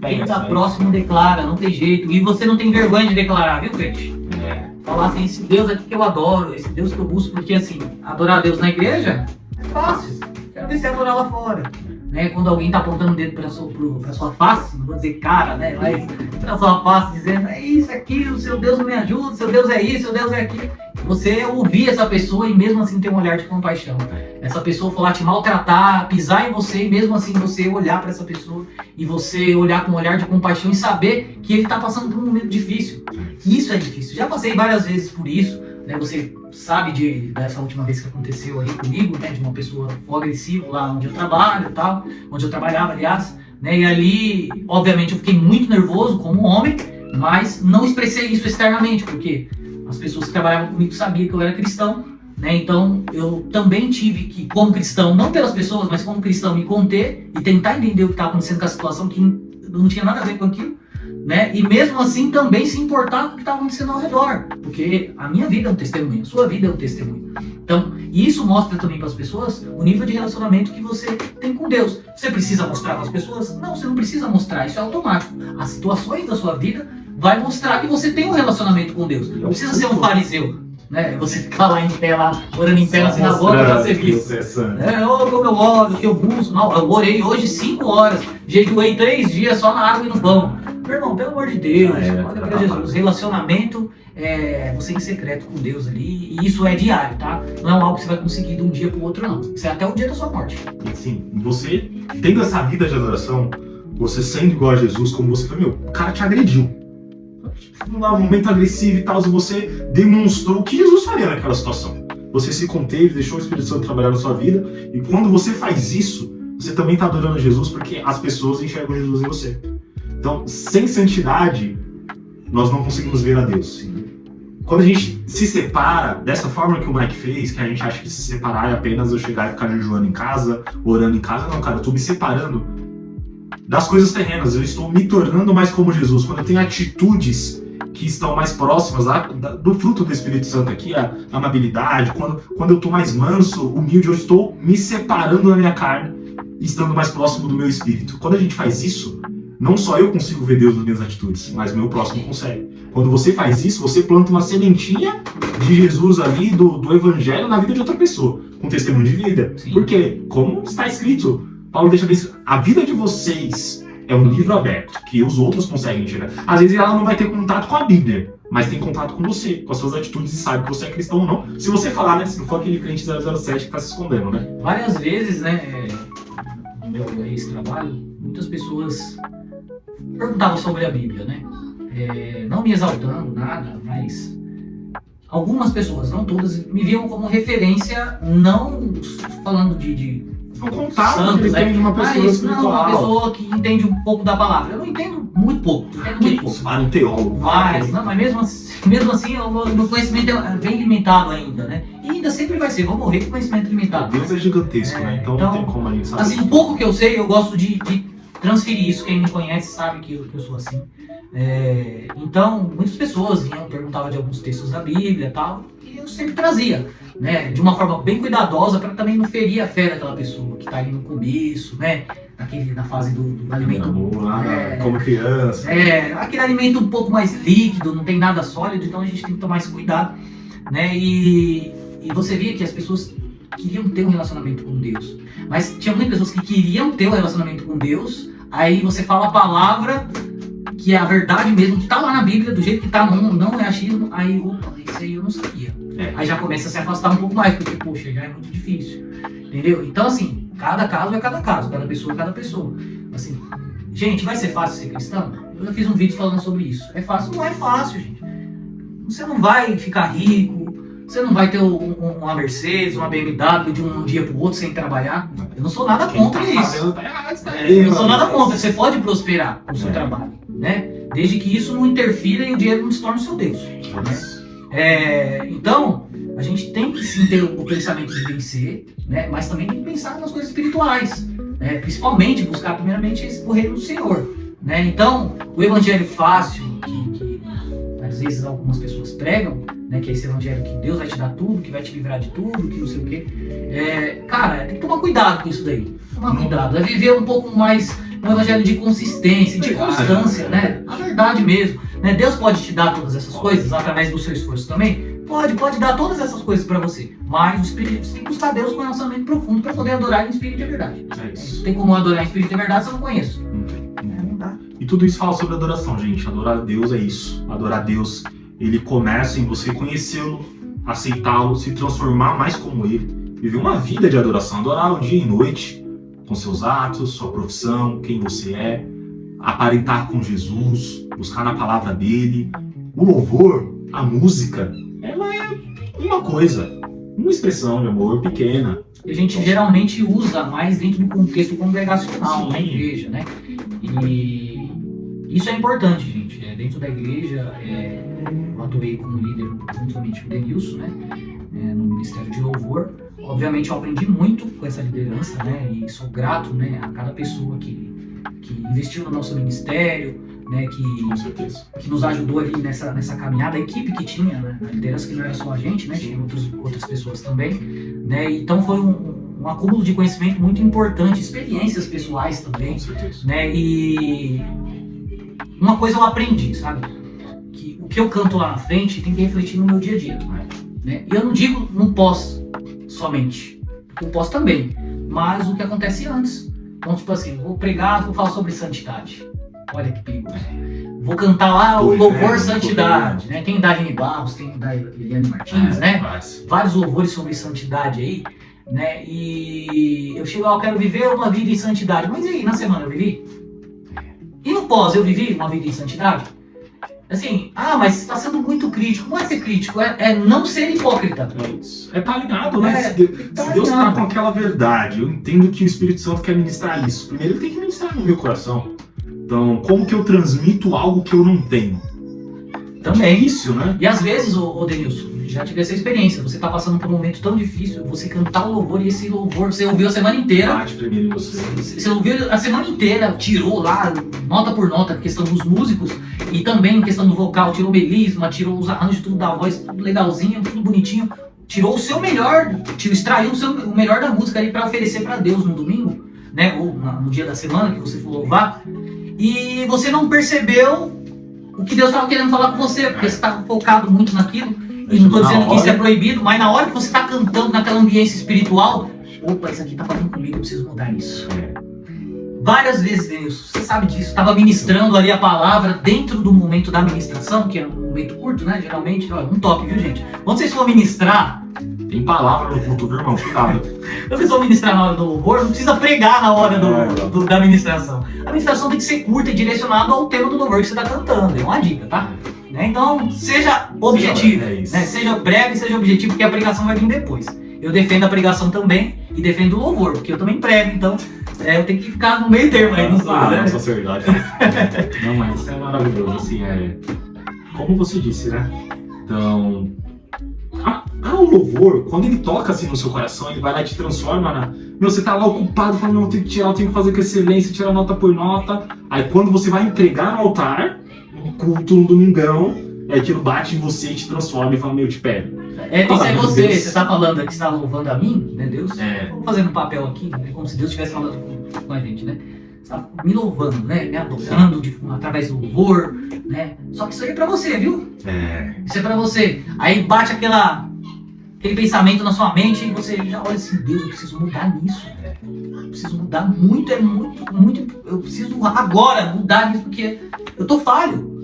Quem tá
né?
próximo declara, não tem jeito. E você não tem vergonha de declarar, viu, crente?
É.
Falar assim, esse Deus aqui que eu adoro, esse Deus que eu busco, porque assim, adorar a Deus na igreja é fácil. Quero ver você adorar lá fora. Né? Quando alguém tá apontando o dedo pra sua face, não vou dizer cara, né? Mas pra sua face, dizendo, é isso, aquilo, o seu Deus não me ajuda, seu Deus é isso, seu Deus é aquilo. Você ouvir essa pessoa e mesmo assim ter um olhar de compaixão. Essa pessoa for lá te maltratar, pisar em você e mesmo assim você olhar para essa pessoa e você olhar com um olhar de compaixão e saber que ele está passando por um momento difícil. Isso é difícil. Já passei várias vezes por isso, né? Você sabe dessa última vez que aconteceu aí comigo, né? De uma pessoa agressiva lá onde eu trabalho e tal, onde eu trabalhava, aliás, né? E ali, obviamente, eu fiquei muito nervoso como homem, mas não expressei isso externamente, porque as pessoas que trabalhavam comigo sabiam que eu era cristão, né? Então eu também tive que, como cristão, não pelas pessoas, mas como cristão, me conter e tentar entender o que estava acontecendo com a situação, que não tinha nada a ver com aquilo, né? E mesmo assim também se importar com o que estava acontecendo ao redor, porque a minha vida é um testemunho, a sua vida é um testemunho. Então isso mostra também para as pessoas o nível de relacionamento que você tem com Deus. Você precisa mostrar para as pessoas? Não, você não precisa mostrar, isso é automático. As situações da sua vida vai mostrar que você tem um relacionamento com Deus. Não precisa ser um fariseu, né? Você ficar lá em pé, lá, orando em pé na sinagoga para ser visto. Como eu oro, que eu busco. Não, eu orei hoje 5 horas, jejuei 3 dias só na água e no pão. Meu irmão, pelo amor de Deus, olha para Jesus. Relacionamento é você em secreto com Deus ali, e isso é diário, tá? Não é algo que você vai conseguir de um dia para o outro, não. Isso é até o dia da sua morte.
Sim, você tendo essa vida de adoração, você sendo igual a Jesus, como você foi, o cara te agrediu. Um momento agressivo e tal, você demonstrou o que Jesus faria naquela situação. Você se conteve, deixou o Espírito Santo trabalhar na sua vida, e quando você faz isso, você também está adorando Jesus, porque as pessoas enxergam Jesus em você. Então, sem santidade, nós não conseguimos ver a Deus. Quando a gente se separa dessa forma que o Mike fez, que a gente acha que se separar é apenas eu chegar e ficar jejuando em casa, orando em casa, não, cara, eu estou me separando das coisas terrenas, eu estou me tornando mais como Jesus. Quando eu tenho atitudes que estão mais próximas do fruto do Espírito Santo aqui, a amabilidade, quando eu estou mais manso, humilde, eu estou me separando da minha carne e estando mais próximo do meu espírito. Quando a gente faz isso, não só eu consigo ver Deus nas minhas atitudes, mas o meu próximo consegue. Quando você faz isso, você planta uma sementinha de Jesus ali, do Evangelho na vida de outra pessoa, com testemunho de vida.
Sim.
Porque, como está escrito, Paulo deixa bem, a vida de vocês é um livro aberto, que os outros conseguem tirar. Às vezes ela não vai ter contato com a Bíblia, mas tem contato com você, com as suas atitudes e sabe que você é cristão ou não. Se você falar, né, se não for aquele crente 007 que está se escondendo, né?
Várias vezes, né, no meu ex-trabalho, muitas pessoas perguntavam sobre a Bíblia, né? Não me exaltando, nada, mas algumas pessoas, não todas, me viam como referência, não falando de
um contato
santos,
que eles têm de uma pessoa espiritual.
Não, uma pessoa que entende um pouco da palavra. Eu não entendo muito pouco,
Um teólogo.
Mesmo assim, o meu conhecimento é bem limitado ainda, né? E ainda sempre vai ser, vou morrer com conhecimento limitado.
Deus é gigantesco, né? Então não tem como a gente saber.
Assim, um pouco que eu sei, eu gosto de transferir isso. Quem me conhece sabe que eu sou assim. Então, muitas pessoas perguntavam de alguns textos da Bíblia e tal, e eu sempre trazia, né, de uma forma bem cuidadosa para também não ferir a fé daquela pessoa que está ali no começo, né, na fase do alimento,
como criança.
Aquele alimento um pouco mais líquido, não tem nada sólido, então a gente tem que tomar esse cuidado, né, e você via que as pessoas queriam ter um relacionamento com Deus, mas tinha muitas pessoas que queriam ter um relacionamento com Deus, aí você fala a palavra que é a verdade mesmo, que está lá na Bíblia, do jeito que está, não é achismo, aí, opa, isso aí eu não sabia. Aí já começa a se afastar um pouco mais, porque, poxa, já é muito difícil, entendeu? Então, assim, cada caso é cada caso, cada pessoa é cada pessoa. Assim, gente, vai ser fácil ser cristão? Eu já fiz um vídeo falando sobre isso. É fácil? Não é fácil, gente. Você não vai ficar rico, você não vai ter uma Mercedes, uma BMW de um dia para o outro sem trabalhar. Eu não sou nada contra isso. Eu não sou nada contra, você pode prosperar com o seu trabalho, né? Desde que isso não interfira e o dinheiro não se torne o seu Deus. Né? Então, a gente tem que sim ter o pensamento de vencer, né? Mas também tem que pensar nas coisas espirituais, né? Principalmente buscar primeiramente o reino do Senhor, né? Então, o evangelho fácil, que às vezes algumas pessoas pregam, né? Que é esse evangelho que Deus vai te dar tudo, que vai te livrar de tudo, que não sei o quê. Cara, tem que tomar cuidado com isso daí. Tomar cuidado. É viver um pouco mais um evangelho de consistência, de
Verdade,
constância, né? A verdade mesmo. Né? Deus pode te dar todas essas coisas através do seu esforço também? Pode dar todas essas coisas para você. Mas o Espírito, você tem que buscar Deus com um relacionamento profundo para poder adorar em espírito e verdade.
É isso.
Não tem como adorar em espírito e verdade se eu não conheço.
Não tem.
Não dá.
E tudo isso fala sobre adoração, gente. Adorar a Deus é isso. Adorar a Deus, ele começa em você conhecê-lo, aceitá-lo, se transformar mais como ele. Viver uma vida de adoração. Adorar dia e noite, com seus atos, sua profissão, quem você é. Aparentar com Jesus, buscar na palavra dele. O louvor, a música, ela é uma coisa, uma expressão de amor pequena.
E a gente geralmente usa mais dentro do contexto congregacional,
Sim.
na igreja, né? E isso é importante, gente. Dentro da igreja, eu atuei como líder, juntamente com o Denilson, né? No Ministério de Louvor. Obviamente eu aprendi muito com essa liderança, né? E sou grato, né, a cada pessoa que investiu no nosso ministério, né,
Com certeza.
que nos ajudou ali nessa caminhada, a equipe que tinha, né, a liderança que não era só a gente, né, tinha outras pessoas também, né, então foi um acúmulo de conhecimento muito importante, experiências pessoais também,
Com certeza.
né, e uma coisa eu aprendi, sabe, que o que eu canto lá na frente tem que refletir no meu dia a dia, né, e eu não digo no pós somente, o pós também, mas o que acontece antes. Então, tipo assim, vou pregar, vou falar sobre santidade. Olha que perigoso. Vou cantar lá o louvor santidade, né? Tem da Aline Barros, tem da Eliane Martins, né? Vários louvores sobre santidade aí, né? E eu chego lá, eu quero viver uma vida em santidade. Mas e aí, na semana eu vivi? E no pós, eu vivi uma vida em santidade? Assim, mas você está sendo muito crítico. Não é ser crítico, é não ser hipócrita.
É tá ligado, né? Se
tá
Deus tá
ligado.
com aquela verdade, eu entendo que o Espírito Santo quer ministrar isso. Primeiro ele tem que ministrar no meu coração. Então, como que eu transmito algo que eu não tenho? É
Também.
difícil, né?
E às vezes, ô Denilson, já tive essa experiência. Você tá passando por um momento tão difícil, você cantar o louvor e esse louvor você ouviu a semana inteira.
Bate primeiro em você.
Você ouviu a semana inteira, tirou lá, nota por nota, a questão dos músicos e também a questão do vocal, tirou melisma, tirou os arranjos, tudo da voz, tudo legalzinho, tudo bonitinho. Tirou o seu melhor, extraiu o melhor da música ali para oferecer para Deus no domingo, né? Ou no dia da semana que você for louvar. E você não percebeu o que Deus estava querendo falar com você, porque você está focado muito naquilo. E não estou dizendo que isso é proibido, mas na hora que você está cantando naquela ambiência espiritual, opa, isso aqui está falando comigo, eu preciso mudar isso. Várias vezes, Denilson, você sabe disso, estava ministrando ali a palavra dentro do momento da ministração, que é um momento curto, né? Geralmente, olha, um top, viu, gente? Quando vocês for ministrar,
Tem palavra no culto, viu, irmão? Cuidado.
quando vocês for ministrar na hora do louvor, não precisa pregar na hora da ministração. A ministração tem que ser curta e direcionada ao tema do louvor que você está cantando. É uma dica, tá? Né? Então, seja objetivo.
É isso.
Né? Seja breve, seja objetivo, porque a pregação vai vir depois. Eu defendo a pregação também e defendo o louvor, porque eu também prego, então eu tenho que ficar no meio termo aí, não sou, né?
Não, sacerdote. Não, mas isso é maravilhoso, assim, como você disse, né? Então, o louvor, quando ele toca assim no seu coração, ele vai lá e te transforma na... Meu, você tá lá ocupado, falando, não, eu tenho que tirar, eu tenho que fazer com excelência, tirar nota por nota. Aí quando você vai entregar no altar, no culto, no domingão, aquilo bate em você e te transforma e fala, meu, eu te pego.
Isso é você tá falando que você tá louvando a mim, né, Deus?
É.
Vou fazendo um papel aqui, né, como se Deus estivesse falando com a gente, né? Você tá me louvando, né? Me adorando através do louvor, né? Só que isso aí é pra você, viu? Isso é pra você. Aí bate aquele pensamento na sua mente e você já olha assim, Deus, eu preciso mudar nisso. Eu preciso mudar muito, eu preciso agora mudar nisso porque eu tô falho.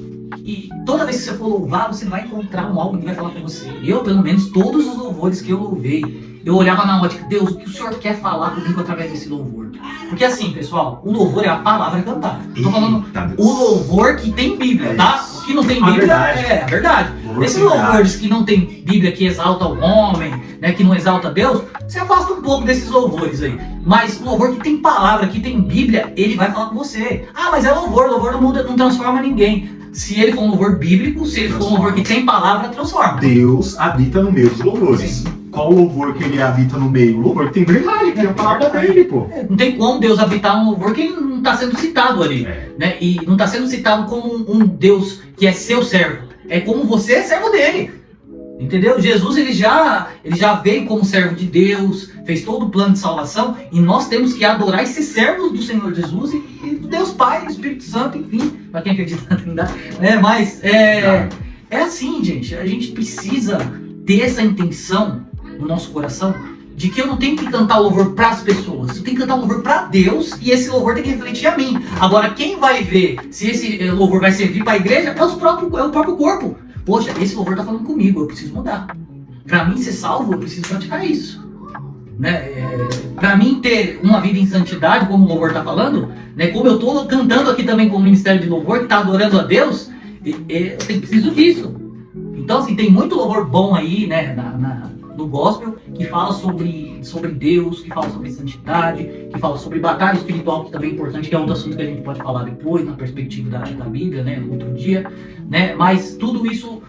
E toda vez que você for louvar, você vai encontrar algo que vai falar com você. Eu, pelo menos, todos os louvores que eu louvei, eu olhava na ótica, Deus, o que o Senhor quer falar comigo através desse louvor? Porque assim, pessoal, o louvor é a palavra cantada. Eu tô falando o louvor que tem Bíblia, tá? O que não tem Bíblia é a verdade. Esses louvores que não tem Bíblia, que exalta o homem, né, que não exalta Deus, você afasta um pouco desses louvores aí. Mas o louvor que tem palavra, que tem Bíblia, ele vai falar com você. Mas é louvor não muda, não transforma ninguém. Se ele for um louvor bíblico, se ele for um louvor que tem palavra, transforma.
Deus habita no meio dos louvores.
Sim.
Qual louvor que ele habita no meio? O louvor que tem verdade, que tem a palavra dele, pô.
Não tem como Deus habitar um louvor que ele não está sendo citado ali. Né? E não está sendo citado como um Deus que é seu servo. É como você é servo dele. Entendeu? Jesus ele já veio como servo de Deus, fez todo o plano de salvação, e nós temos que adorar esses servos do Senhor Jesus e do Deus Pai, do Espírito Santo, enfim, para quem acredita na Trindade. Mas é assim, gente, a gente precisa ter essa intenção no nosso coração de que eu não tenho que cantar louvor para as pessoas, eu tenho que cantar louvor para Deus, e esse louvor tem que refletir a mim. Agora, quem vai ver se esse louvor vai servir para a igreja é o próprio corpo. Poxa, esse louvor tá falando comigo, eu preciso mudar. Para mim ser salvo, eu preciso praticar isso. Né? Para mim ter uma vida em santidade, como o louvor tá falando, né? Como eu tô cantando aqui também com o ministério de louvor, que tá adorando a Deus, eu preciso disso. Então, assim, tem muito louvor bom aí, né, no gospel, que fala sobre Deus, que fala sobre santidade, que fala sobre batalha espiritual, que também é importante, que é outro assunto que a gente pode falar depois, na perspectiva da Bíblia, né, no outro dia, né, mas tudo isso,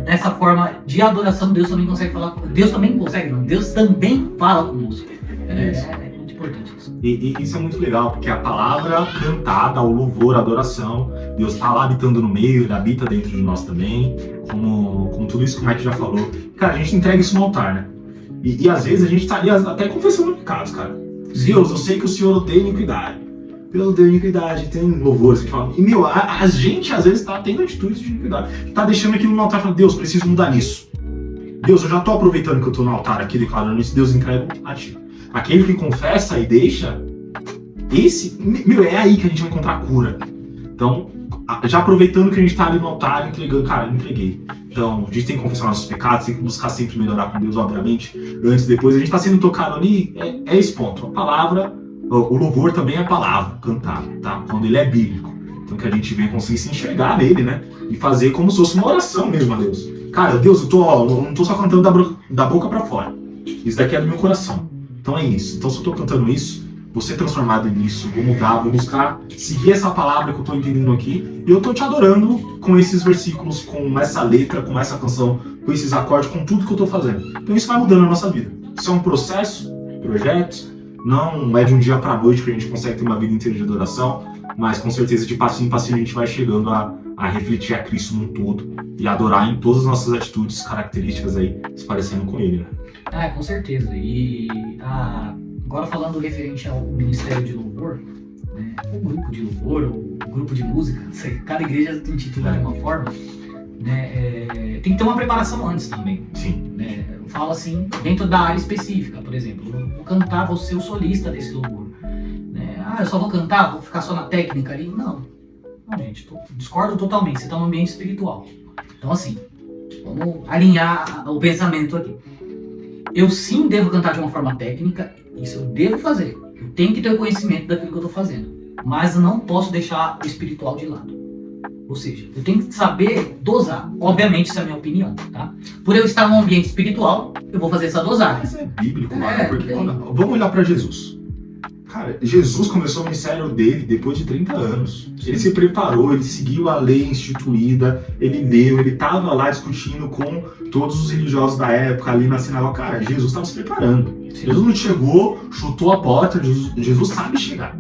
nessa forma de adoração, Deus também consegue falar, Deus também fala conosco, é muito importante isso.
E isso é muito legal, porque a palavra cantada, o louvor, a adoração, Deus está lá habitando no meio, Ele habita dentro de nós também, como tudo isso que o Mike já falou. Cara, a gente entrega isso no altar, né? E às vezes a gente tá ali até confessando pecados, cara. Deus, eu sei que o Senhor odeia iniquidade. Deus odeia iniquidade, tem louvor, assim, que fala. E, a gente às vezes tá tendo atitudes de iniquidade. Tá deixando aquilo no altar e fala, Deus, preciso mudar nisso. Deus, eu já tô aproveitando que eu tô no altar aqui declarando isso, Deus entrega a ti. Aquele que confessa e deixa, é aí que a gente vai encontrar a cura. Então, já aproveitando que a gente tá ali no altar, entregando, cara, entreguei. Então, a gente tem que confessar nossos pecados, tem que buscar sempre melhorar com Deus, obviamente, antes e depois. A gente tá sendo tocado ali, é esse ponto. A palavra, o louvor também é palavra, cantar, tá? Quando ele é bíblico. Então, que a gente venha conseguir se enxergar nele, né? E fazer como se fosse uma oração mesmo a Deus. Cara, Deus, eu não tô só cantando da boca pra fora. Isso daqui é do meu coração. Então é isso. Então se eu tô cantando isso, vou ser transformado nisso, vou mudar, vou buscar seguir essa palavra que eu tô entendendo aqui, e eu tô te adorando com esses versículos, com essa letra, com essa canção, com esses acordes, com tudo que eu tô fazendo. Então isso vai mudando a nossa vida. Isso é um processo, projetos, não é de um dia pra noite que a gente consegue ter uma vida inteira de adoração, mas com certeza de passinho em passinho a gente vai chegando a refletir a Cristo num todo e adorar em todas as nossas atitudes, características aí, se parecendo com Ele, né?
Com certeza. E agora falando referente ao ministério de louvor, né, o grupo de louvor, ou o grupo de música, cada igreja tem intitula de uma forma, né, tem que ter uma preparação antes também.
Sim.
Né, eu falo assim, dentro da área específica, por exemplo, eu vou cantar, vou ser o solista desse louvor. Né, eu só vou cantar, vou ficar só na técnica ali? Não, gente, discordo totalmente, você está no ambiente espiritual. Então assim, vamos alinhar o pensamento aqui. Eu sim devo cantar de uma forma técnica, isso eu devo fazer. Eu tenho que ter o conhecimento daquilo que eu estou fazendo. Mas eu não posso deixar o espiritual de lado. Ou seja, eu tenho que saber dosar. Obviamente, isso é a minha opinião, tá? Por eu estar num ambiente espiritual, eu vou fazer essa dosagem.
Isso é bíblico, mano, porque vamos olhar para Jesus. Cara, Jesus começou o ministério dele depois de 30 anos. Ele se preparou, ele seguiu a lei instituída, ele leu, ele estava lá discutindo com todos os religiosos da época ali na sinagoga. Cara, Jesus estava se preparando. Jesus não chegou, chutou a porta, Jesus sabe chegar.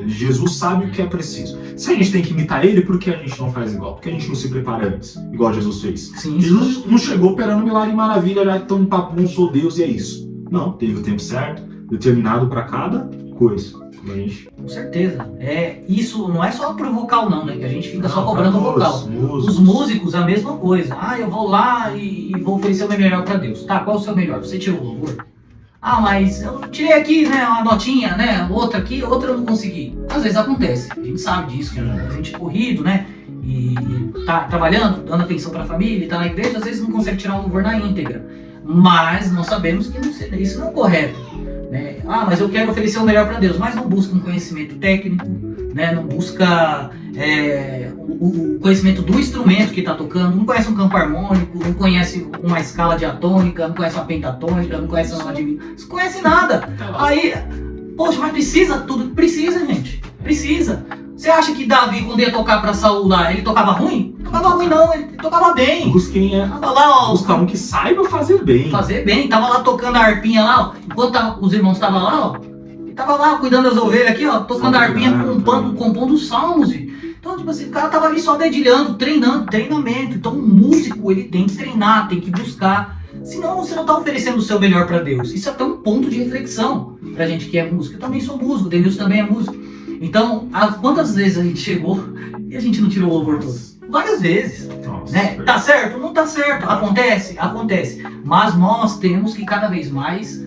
Jesus sabe o que é preciso. Se a gente tem que imitar ele, por que a gente não faz igual? Por que a gente não se prepara antes, igual Jesus fez?
Sim.
Jesus não chegou operando milagre e maravilha, já então papo, sou Deus e é isso. Não, teve o tempo certo, determinado para cada coisa.
Com certeza. Isso não é só pro vocal não, né? Que a gente fica só cobrando o vocal.
Músicos.
Os músicos, a mesma coisa. Eu vou lá e vou oferecer o meu melhor para Deus. Tá, qual o seu melhor? Você tirou o louvor? Mas eu tirei aqui, né, uma notinha, né, outra aqui, outra eu não consegui. Às vezes acontece, a gente sabe disso, né? A gente é corrido, né, e tá trabalhando, dando atenção para a família, tá na igreja, às vezes não consegue tirar um louvor na íntegra. Mas nós sabemos que isso não é correto, né? Mas eu quero oferecer o melhor para Deus, mas não busca um conhecimento técnico, né, não busca o conhecimento do instrumento que está tocando, não conhece um campo harmônico, não conhece uma escala diatônica, não conhece uma pentatônica, não conhece uma divina, não conhece nada. Aí, poxa, mas precisa tudo? Precisa, gente, precisa. Você acha que Davi, quando ia tocar para Saul lá, ele tocava ruim? Não tocava ruim não, ele tocava bem.
Busca um que saiba fazer bem.
Tava lá tocando a harpinha lá, ó, enquanto os irmãos estavam lá, ó, ele tava lá cuidando das ovelhas aqui, ó, tocando a harpinha, compondo os salmos, Então, tipo assim, o cara tava ali só dedilhando, treinando, treinamento. Então, o músico, ele tem que treinar, tem que buscar. Senão, você não tá oferecendo o seu melhor pra Deus. Isso é até um ponto de reflexão pra gente que é músico. Eu também sou músico, o Denilson também é músico. Então, quantas vezes a gente chegou e a gente não tirou o louvor todo? Várias vezes.
Nossa,
Né? Tá certo? Não tá certo. Acontece? Acontece. Mas nós temos que cada vez mais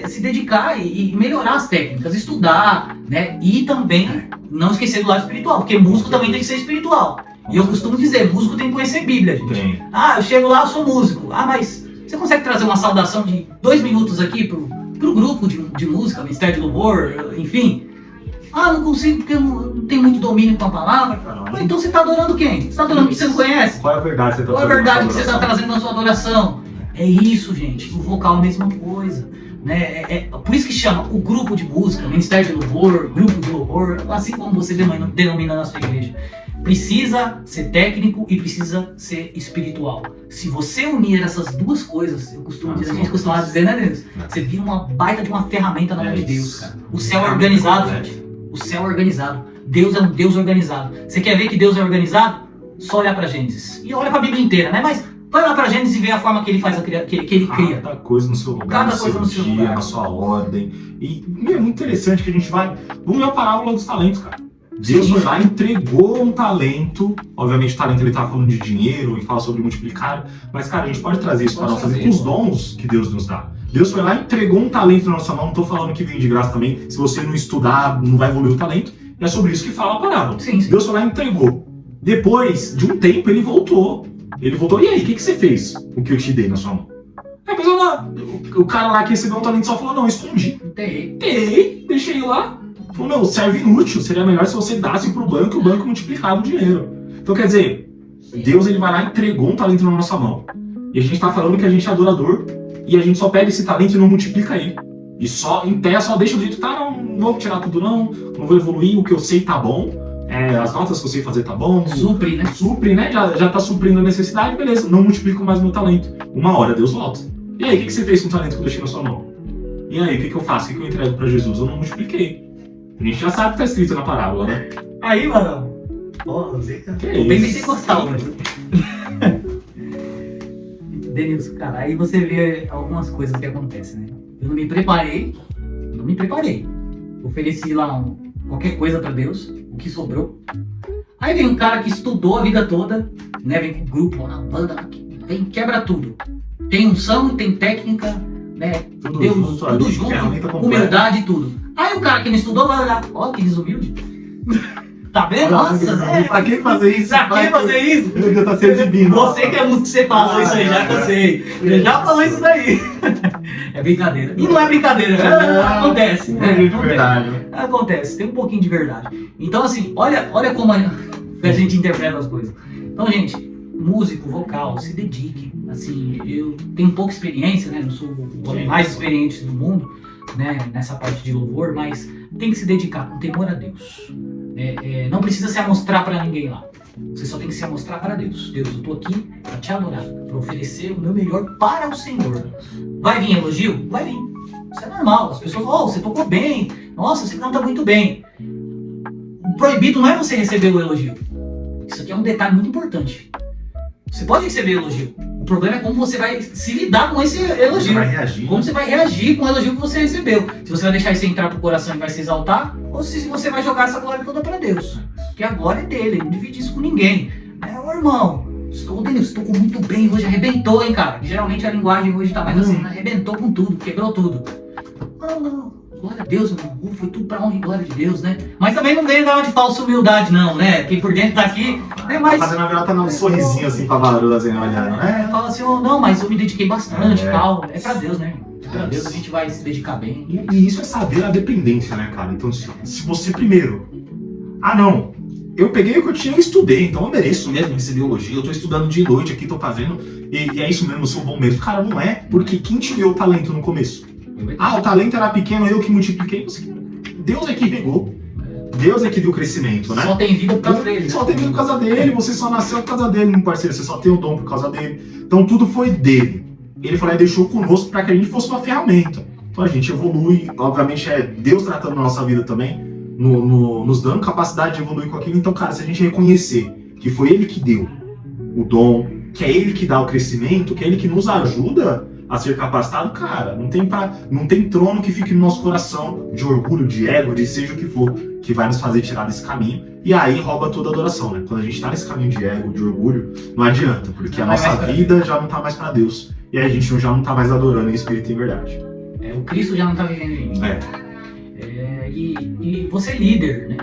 se dedicar e melhorar as técnicas, estudar, né? E também não esquecer do lado espiritual, porque músico também tem que ser espiritual. E eu costumo dizer, músico tem que conhecer Bíblia, gente.
Tem.
Ah, eu chego lá, eu sou músico. Ah, mas você consegue trazer uma saudação de 2 minutos aqui pro grupo de música, Ministério de Louvor, enfim? Ah, não consigo porque eu não tenho muito domínio com a palavra.
Caramba.
Então você está adorando quem? Você está adorando o que você não conhece?
Qual é a verdade que você está
Qual é a verdade que você está trazendo na sua adoração? É isso, gente. O vocal é a mesma coisa. Né? Por isso que chama o grupo de música, Ministério de Louvor, grupo de louvor, assim como você denomina na sua igreja. Precisa ser técnico e precisa ser espiritual. Se você unir essas duas coisas, a gente costuma dizer, né, Deus? Você vira uma baita de uma ferramenta na mão de Deus, cara. O céu é organizado, gente. O céu é organizado. Deus é um Deus organizado. Você quer ver que Deus é organizado? Só olhar para Gênesis. E olha para a Bíblia inteira, né? Mas vai lá para Gênesis e vê a forma que ele faz, que ele cria.
Cada coisa no seu lugar,
Cada coisa no seu lugar,
na sua ordem. E é muito interessante que a gente vai... Vamos ver a parábola dos talentos, cara. Deus foi lá, entregou um talento. Obviamente, o talento ele tá falando de dinheiro e fala sobre multiplicar. Mas, cara, a gente pode trazer isso para nossa vida com os dons que Deus nos dá. Deus foi lá, entregou um talento na nossa mão. Não tô falando que vem de graça também. Se você não estudar, não vai evoluir o talento. É sobre isso que fala a parábola.
Sim.
Deus foi lá e entregou. Depois de um tempo, ele voltou. Ele voltou, e aí, o que você fez com o que eu te dei na sua mão? Aí a pessoa lá, o cara lá que recebeu um talento só falou, não, eu escondi. Deixei lá. Falou, meu, serve inútil, seria melhor se você dasse pro banco e o banco multiplicava o dinheiro. Então, quer dizer, Deus ele vai lá e entregou um talento na nossa mão. E a gente tá falando que a gente é adorador e a gente só pega esse talento e não multiplica ele. E só, em pé, só deixa o jeito, tá, não vou tirar tudo não vou evoluir, o que eu sei tá bom. As notas que eu sei fazer tá bom.
Supre, né?
Supre, né? Já tá suprindo a necessidade, beleza. Não multiplico mais meu talento. Uma hora Deus volta. E aí, o que você fez com o talento que eu deixei na sua mão? E aí, o que eu faço? O que eu entrego pra Jesus? Eu não multipliquei. A gente já sabe o que tá escrito na parábola, né?
Aí, mano. Porra, você tá bem pentecostal, velho. Denilson, cara, aí você vê algumas coisas que acontecem, né? Eu não me preparei. Ofereci lá qualquer coisa pra Deus, o que sobrou. Aí vem um cara que estudou a vida toda, né? Vem com o grupo, na banda, vem, quebra tudo. Tem unção e tem técnica, né?
Tudo
Deus,
junto,
tudo junto, humildade e tudo. Aí o cara que não estudou vai olhar, ó, que desumilde. Tá vendo? Nossa, né?
Pra que fazer isso?
Pra que fazer isso?
Ele tá se exibindo.
Você que é músico, você falou isso aí, já que eu sei. Você já falou isso daí. É brincadeira. E não é brincadeira, acontece.
Verdade.
Acontece, tem um pouquinho de verdade. Então, assim, olha como a gente interpreta as coisas. Então, gente, músico, vocal, se dedique. Assim, eu tenho pouca experiência, né? Não sou o homem mais experiente do mundo, né? Nessa parte de louvor, mas tem que se dedicar com temor a Deus. Não precisa se amostrar para ninguém lá. Você só tem que se amostrar para Deus. Deus, eu tô aqui para te adorar, para oferecer o meu melhor para o Senhor. Vai vir elogio? Vai vir. Isso é normal. As pessoas falam, você tocou bem. Nossa, você canta muito bem. O proibido não é você receber o elogio. Isso aqui é um detalhe muito importante. Você pode receber elogio. O problema é como você vai se lidar com esse elogio.
Você vai reagir.
Como você vai reagir com o elogio que você recebeu. Se você vai deixar isso entrar pro coração e vai se exaltar, ou se você vai jogar essa glória toda para Deus. Porque a glória é dele, não divide isso com ninguém. Ô irmão, estou muito bem hoje, arrebentou, hein, cara. Geralmente a linguagem hoje tá mais assim, arrebentou com tudo, quebrou tudo. Não. Glória a Deus, irmão. Foi tudo pra honra e glória de Deus, né? Mas também não vem dar uma de falsa humildade, não, né? Quem por dentro tá aqui, né? Mas...
Fazendo a virada, tá dando um sorrisinho assim pra valorosa, olhando, né?
Fala assim, não, mas eu me dediquei bastante e tal. É pra Deus, né? É pra Deus, a gente vai se dedicar bem.
E isso é saber a dependência, né, cara? Então, se você primeiro... não, eu peguei o que eu tinha e estudei, então eu mereço mesmo receber elogio. Eu tô estudando de noite aqui, tô fazendo, e é isso mesmo, eu sou bom mesmo. Cara, não é, porque quem te deu o talento no começo? O talento era pequeno, eu que multipliquei. Deus é que regou. Deus é que deu crescimento, né?
Só tem vida por causa dele.
Só tem vida por causa dele, você só nasceu por causa dele, meu parceiro. Você só tem o dom por causa dele. Então tudo foi dele. Ele foi lá e deixou conosco para que a gente fosse uma ferramenta. Então a gente evolui, obviamente é Deus tratando a nossa vida também. nos dando capacidade de evoluir com aquilo. Então, cara, se a gente reconhecer que foi Ele que deu o dom, que é Ele que dá o crescimento, que é Ele que nos ajuda a ser capacitado, cara, não tem trono que fique no nosso coração de orgulho, de ego, de seja o que for, que vai nos fazer tirar desse caminho. E aí rouba toda a adoração, né? Quando a gente tá nesse caminho de ego, de orgulho, não adianta, porque a nossa vida já não tá mais pra Deus. E aí a gente já não tá mais adorando em espírito e em verdade.
O Cristo já não tá vivendo em mim. E você é líder, né?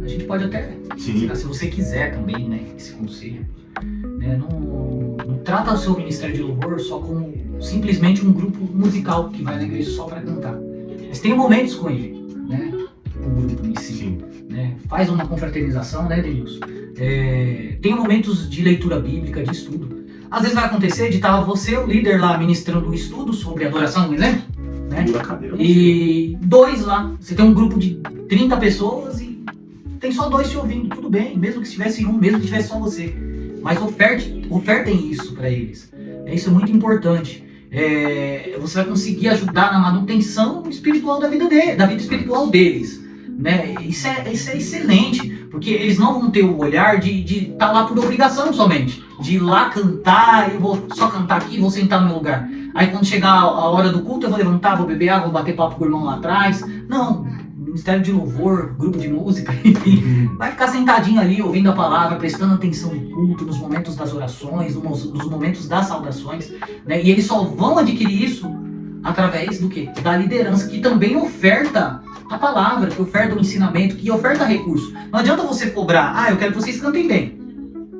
A gente pode até, se você quiser também, né? Esse conselho. Né? Não trata o seu ministério de louvor só como simplesmente um grupo musical que vai na igreja só para cantar. Mas tenha momentos com ele, né? O grupo em si. Né? Faz uma confraternização, né, Denilson? Tem momentos de leitura bíblica, de estudo. Às vezes vai acontecer de estar você, o líder lá, ministrando um estudo sobre adoração, por exemplo, né? E 2 lá, você tem um grupo de 30 pessoas e tem só 2 te ouvindo, tudo bem, mesmo que estivesse mesmo que tivesse só você. Mas ofertem isso para eles. Isso é muito importante. Você vai conseguir ajudar na manutenção espiritual da vida espiritual deles. Né? Isso é excelente, porque eles não vão ter o olhar de estar lá por obrigação somente, de ir lá cantar, eu vou só cantar aqui, vou sentar no meu lugar. Aí quando chegar a hora do culto eu vou levantar, vou beber água, vou bater papo com o irmão lá atrás. Não, ministério de louvor, grupo de música, enfim, vai ficar sentadinho ali ouvindo a palavra, prestando atenção no culto, nos momentos das orações, nos momentos das saudações, né? E eles só vão adquirir isso através do quê? Da liderança, que também oferta a palavra, que oferta o ensinamento, que oferta recurso. Não adianta você cobrar, eu quero que vocês cantem bem,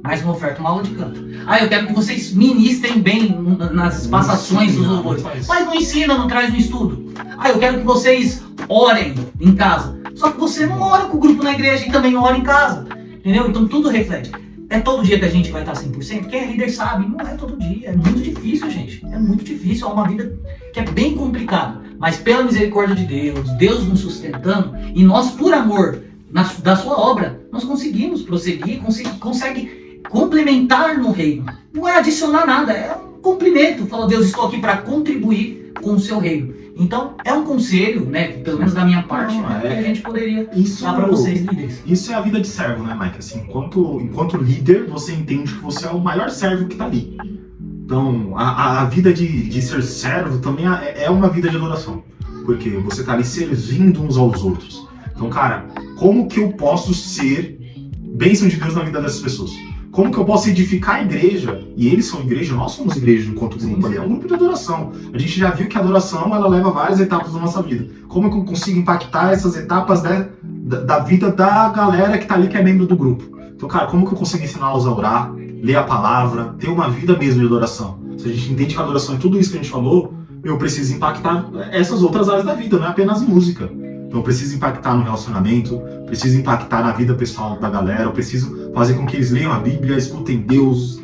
mas não oferta uma aula de canto. Eu quero que vocês ministrem bem nas passações dos louvores, mas não ensina, não traz um estudo. Eu quero que vocês orem em casa, só que você não ora com o grupo na igreja e também ora em casa, entendeu? Então tudo reflete. É todo dia que a gente vai estar 100%? Quem é líder sabe, não é todo dia, é muito difícil, gente, é muito difícil, é uma vida que é bem complicada, mas pela misericórdia de Deus nos sustentando, e nós por amor da sua obra, nós conseguimos prosseguir, consegue complementar no reino, não é adicionar nada, é um complemento, fala, Deus, estou aqui para contribuir com o seu reino. Então, é um conselho, né, pelo menos da minha parte, que a gente poderia dar para vocês, líderes.
Isso é a vida de servo, né, Mike? Assim, enquanto líder, você entende que você é o maior servo que está ali. Então, a vida de ser servo também é uma vida de adoração. Porque você está ali servindo uns aos outros. Então, cara, como que eu posso ser bênção de Deus na vida dessas pessoas? Como que eu posso edificar a igreja? E eles são igreja, nós somos igreja enquanto grupo ali. É um grupo de adoração. A gente já viu que a adoração, ela leva várias etapas da nossa vida. Como que eu consigo impactar essas etapas, né, da vida da galera que tá ali, que é membro do grupo? Então, cara, como que eu consigo ensiná-los a orar, ler a palavra, ter uma vida mesmo de adoração? Se a gente entende que a adoração é tudo isso que a gente falou, eu preciso impactar essas outras áreas da vida, não é apenas música. Então eu preciso impactar no relacionamento, preciso impactar na vida pessoal da galera, eu preciso fazer com que eles leiam a Bíblia, escutem Deus,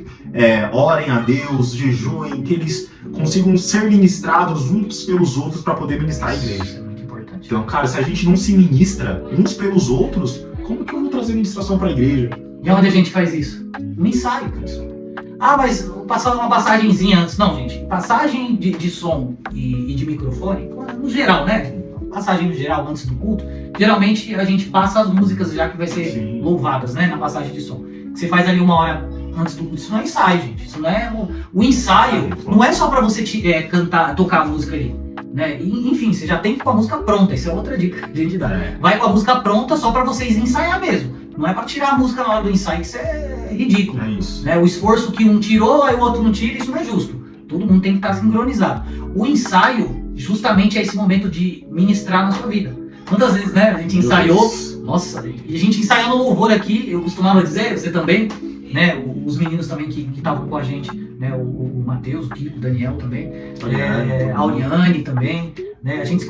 orem a Deus, jejuem, que eles consigam ser ministrados uns pelos outros para poder ministrar a igreja.
Isso é muito importante.
Então, cara, se a gente não se ministra uns pelos outros, como que eu vou trazer ministração para a igreja?
E onde a gente faz isso? No ensaio, cara. Mas vou passar uma passagenzinha antes. Não, gente, passagem de som e de microfone, no geral, né? Passagem no geral, antes do culto, geralmente a gente passa as músicas já que vai ser louvadas, né, na passagem de som. Você faz ali 1 hora antes do culto, isso não é ensaio, gente. Isso não é o ensaio, não é só pra você cantar, tocar a música ali, né? Enfim, você já tem que ir com a música pronta, isso é outra dica que a gente dá. Vai com a música pronta só pra vocês ensaiar mesmo. Não é pra tirar a música na hora do ensaio, isso é ridículo.
É isso.
Né? O esforço que um tirou, aí o outro não tira, isso não é justo. Todo mundo tem que estar sincronizado. O ensaio justamente é esse momento de ministrar na sua vida. Quantas vezes, né, a gente ensaiou, nossa, e a gente ensaiou no louvor aqui, eu costumava dizer, você também, né, os meninos também que estavam com a gente, né, o Matheus, o Kiko, o Daniel também, a Oriane também, né, a gente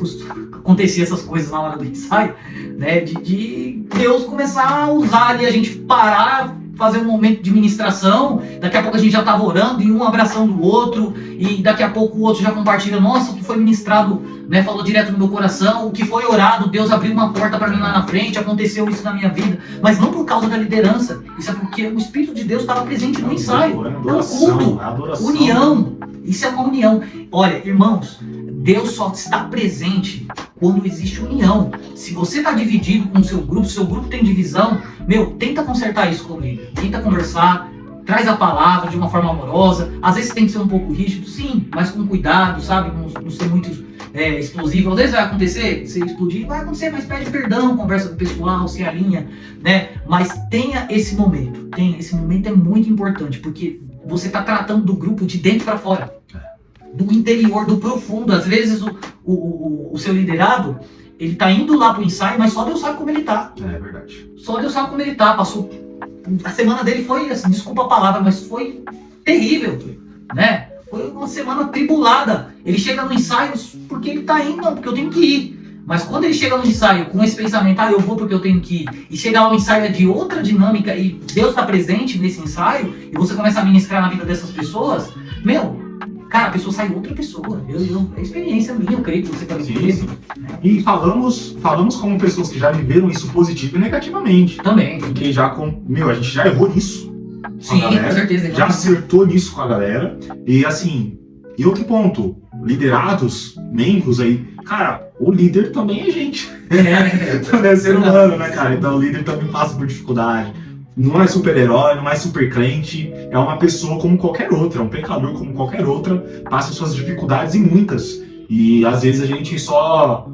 acontecia essas coisas na hora do ensaio, né, de Deus começar a usar ali, a gente parar, fazer um momento de ministração, daqui a pouco a gente já estava orando e um abraçando o outro, e daqui a pouco o outro já compartilha, nossa, o que foi ministrado né, falou direto no meu coração, o que foi orado, Deus abriu uma porta para mim lá na frente, aconteceu isso na minha vida, mas não por causa da liderança, isso é porque o Espírito de Deus estava presente no ensaio, no culto, união, isso é uma união. Olha, irmãos, Deus só está presente quando existe união. Se você está dividido com o seu grupo tem divisão, tenta consertar isso com o líder, tenta conversar, traz a palavra de uma forma amorosa. Às vezes tem que ser um pouco rígido, sim, mas com cuidado, sabe? Não ser muito explosivo. Às vezes vai acontecer, você explodir, vai acontecer, mas pede perdão, conversa com o pessoal, se alinha, né? Mas tenha esse momento. Esse momento é muito importante, porque você está tratando do grupo de dentro para fora, do interior, do profundo. Às vezes o seu liderado, ele tá indo lá pro ensaio, mas só Deus sabe como ele tá.
É verdade.
Só Deus sabe como ele tá. Passou. A semana dele foi, assim, desculpa a palavra, mas foi terrível, né? Foi uma semana tribulada. Ele chega no ensaio porque ele tá indo, não, porque eu tenho que ir. Mas quando ele chega no ensaio com esse pensamento, eu vou porque eu tenho que ir, e chega lá o ensaio é de outra dinâmica e Deus tá presente nesse ensaio, e você começa a ministrar na vida dessas pessoas, cara, a pessoa sai outra pessoa. É experiência minha, eu creio que você também teve.
E falamos como pessoas que já viveram isso positivo e negativamente.
Também.
Porque a gente já errou nisso.
Sim, com certeza.
Já acertou nisso com a galera. E assim, e outro ponto, liderados, membros aí, cara, o líder também é gente. Também é ser humano, né, cara? Então o líder também passa por dificuldade. Não é super-herói, não é super crente, é uma pessoa como qualquer outra, é um pecador como qualquer outra, passa suas dificuldades e muitas. E às vezes a gente só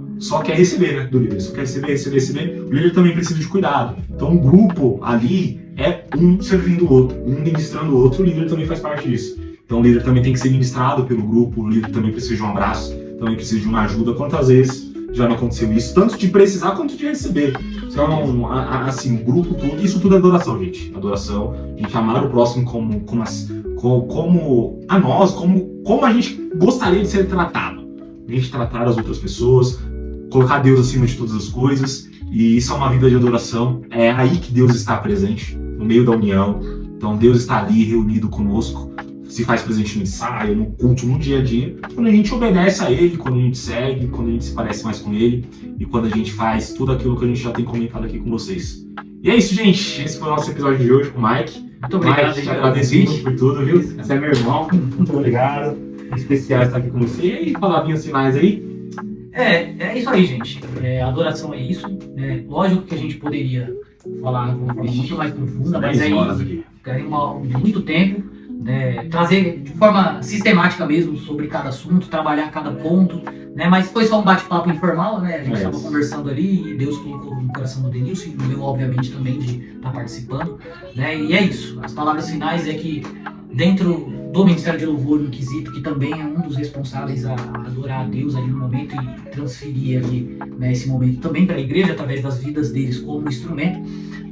quer receber, né, do líder, só quer receber. O líder também precisa de cuidado. Então o grupo ali é um servindo o outro, um ministrando o outro, o líder também faz parte disso. Então o líder também tem que ser ministrado pelo grupo, o líder também precisa de um abraço, também precisa de uma ajuda. Quantas vezes já não aconteceu isso, tanto de precisar quanto de receber. Então, assim, o grupo todo, isso tudo é adoração, gente. Adoração, a gente amar o próximo como a nós, como a gente gostaria de ser tratado. A gente tratar as outras pessoas, colocar Deus acima de todas as coisas, e isso é uma vida de adoração. É aí que Deus está presente, no meio da união. Então, Deus está ali reunido conosco, se faz presente no ensaio, no culto, no dia a dia, quando a gente obedece a Ele, quando a gente segue, quando a gente se parece mais com Ele e quando a gente faz tudo aquilo que a gente já tem comentado aqui com vocês. E é isso, gente. Esse foi o nosso episódio de hoje com o Mike.
Muito obrigado.
Mike, te agradeço muito por tudo, viu? Você é meu irmão. Muito obrigado. É especial estar aqui com você. E palavrinhas finais aí?
É isso aí, gente. Adoração é isso. Lógico que a gente poderia falar de uma forma muito mais profunda, mas aí querem muito tempo. Trazer de forma sistemática mesmo sobre cada assunto, trabalhar cada ponto, né? Mas foi só um bate-papo informal, né? A gente estava conversando ali e Deus colocou no coração do Denilson e eu, obviamente, também de estar participando, né? E é isso. As palavras finais é que dentro do Ministério de Louvor, no quesito, que também é um dos responsáveis a adorar a Deus ali no momento e transferir ali, né, esse momento também para a igreja através das vidas deles como instrumento,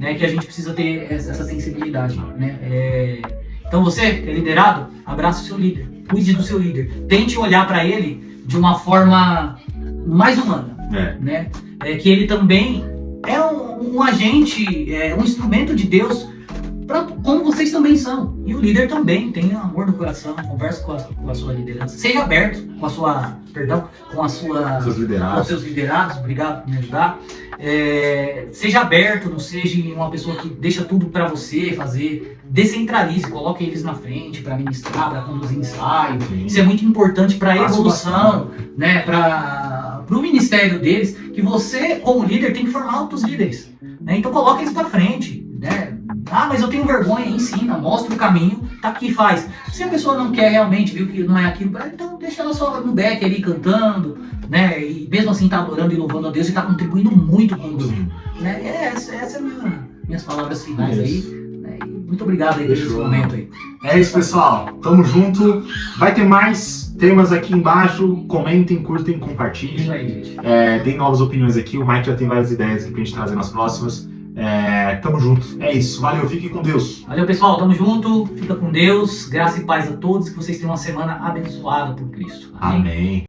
né? Que a gente precisa ter essa sensibilidade, né? Então você que é liderado, abraça o seu líder, cuide do seu líder, tente olhar para ele de uma forma mais humana, né? Que ele também é um agente, um instrumento de Deus, como vocês também são. E o líder também tem amor no coração, conversa com a sua liderança, seja aberto com os seus liderados, obrigado por me ajudar. Seja aberto, não seja uma pessoa que deixa tudo para você fazer. Descentralize, coloque eles na frente para ministrar, para conduzir ensaio. Isso é muito importante para a evolução, né? Para o ministério deles, que você, como líder, tem que formar outros líderes, né? Então coloque eles para frente, né? Mas eu tenho vergonha, ensina, mostra o caminho, tá aqui, faz. Se a pessoa não quer realmente, viu que não é aquilo, então deixa ela só no back ali cantando, né? E mesmo assim tá adorando e louvando a Deus e tá contribuindo muito com o grupo, né? Essas são minhas palavras finais aí. Muito obrigado aí por esse momento aí.
É isso, pessoal. Tamo junto. Vai ter mais temas aqui embaixo. Comentem, curtem, compartilhem.
Isso aí, gente.
Tem novas opiniões aqui. O Mike já tem várias ideias aqui pra gente trazer nas próximas. Tamo junto. É isso. Valeu. Fiquem com Deus.
Valeu, pessoal. Tamo junto. Fica com Deus. Graça e paz a todos. Que vocês tenham uma semana abençoada por Cristo.
Amém.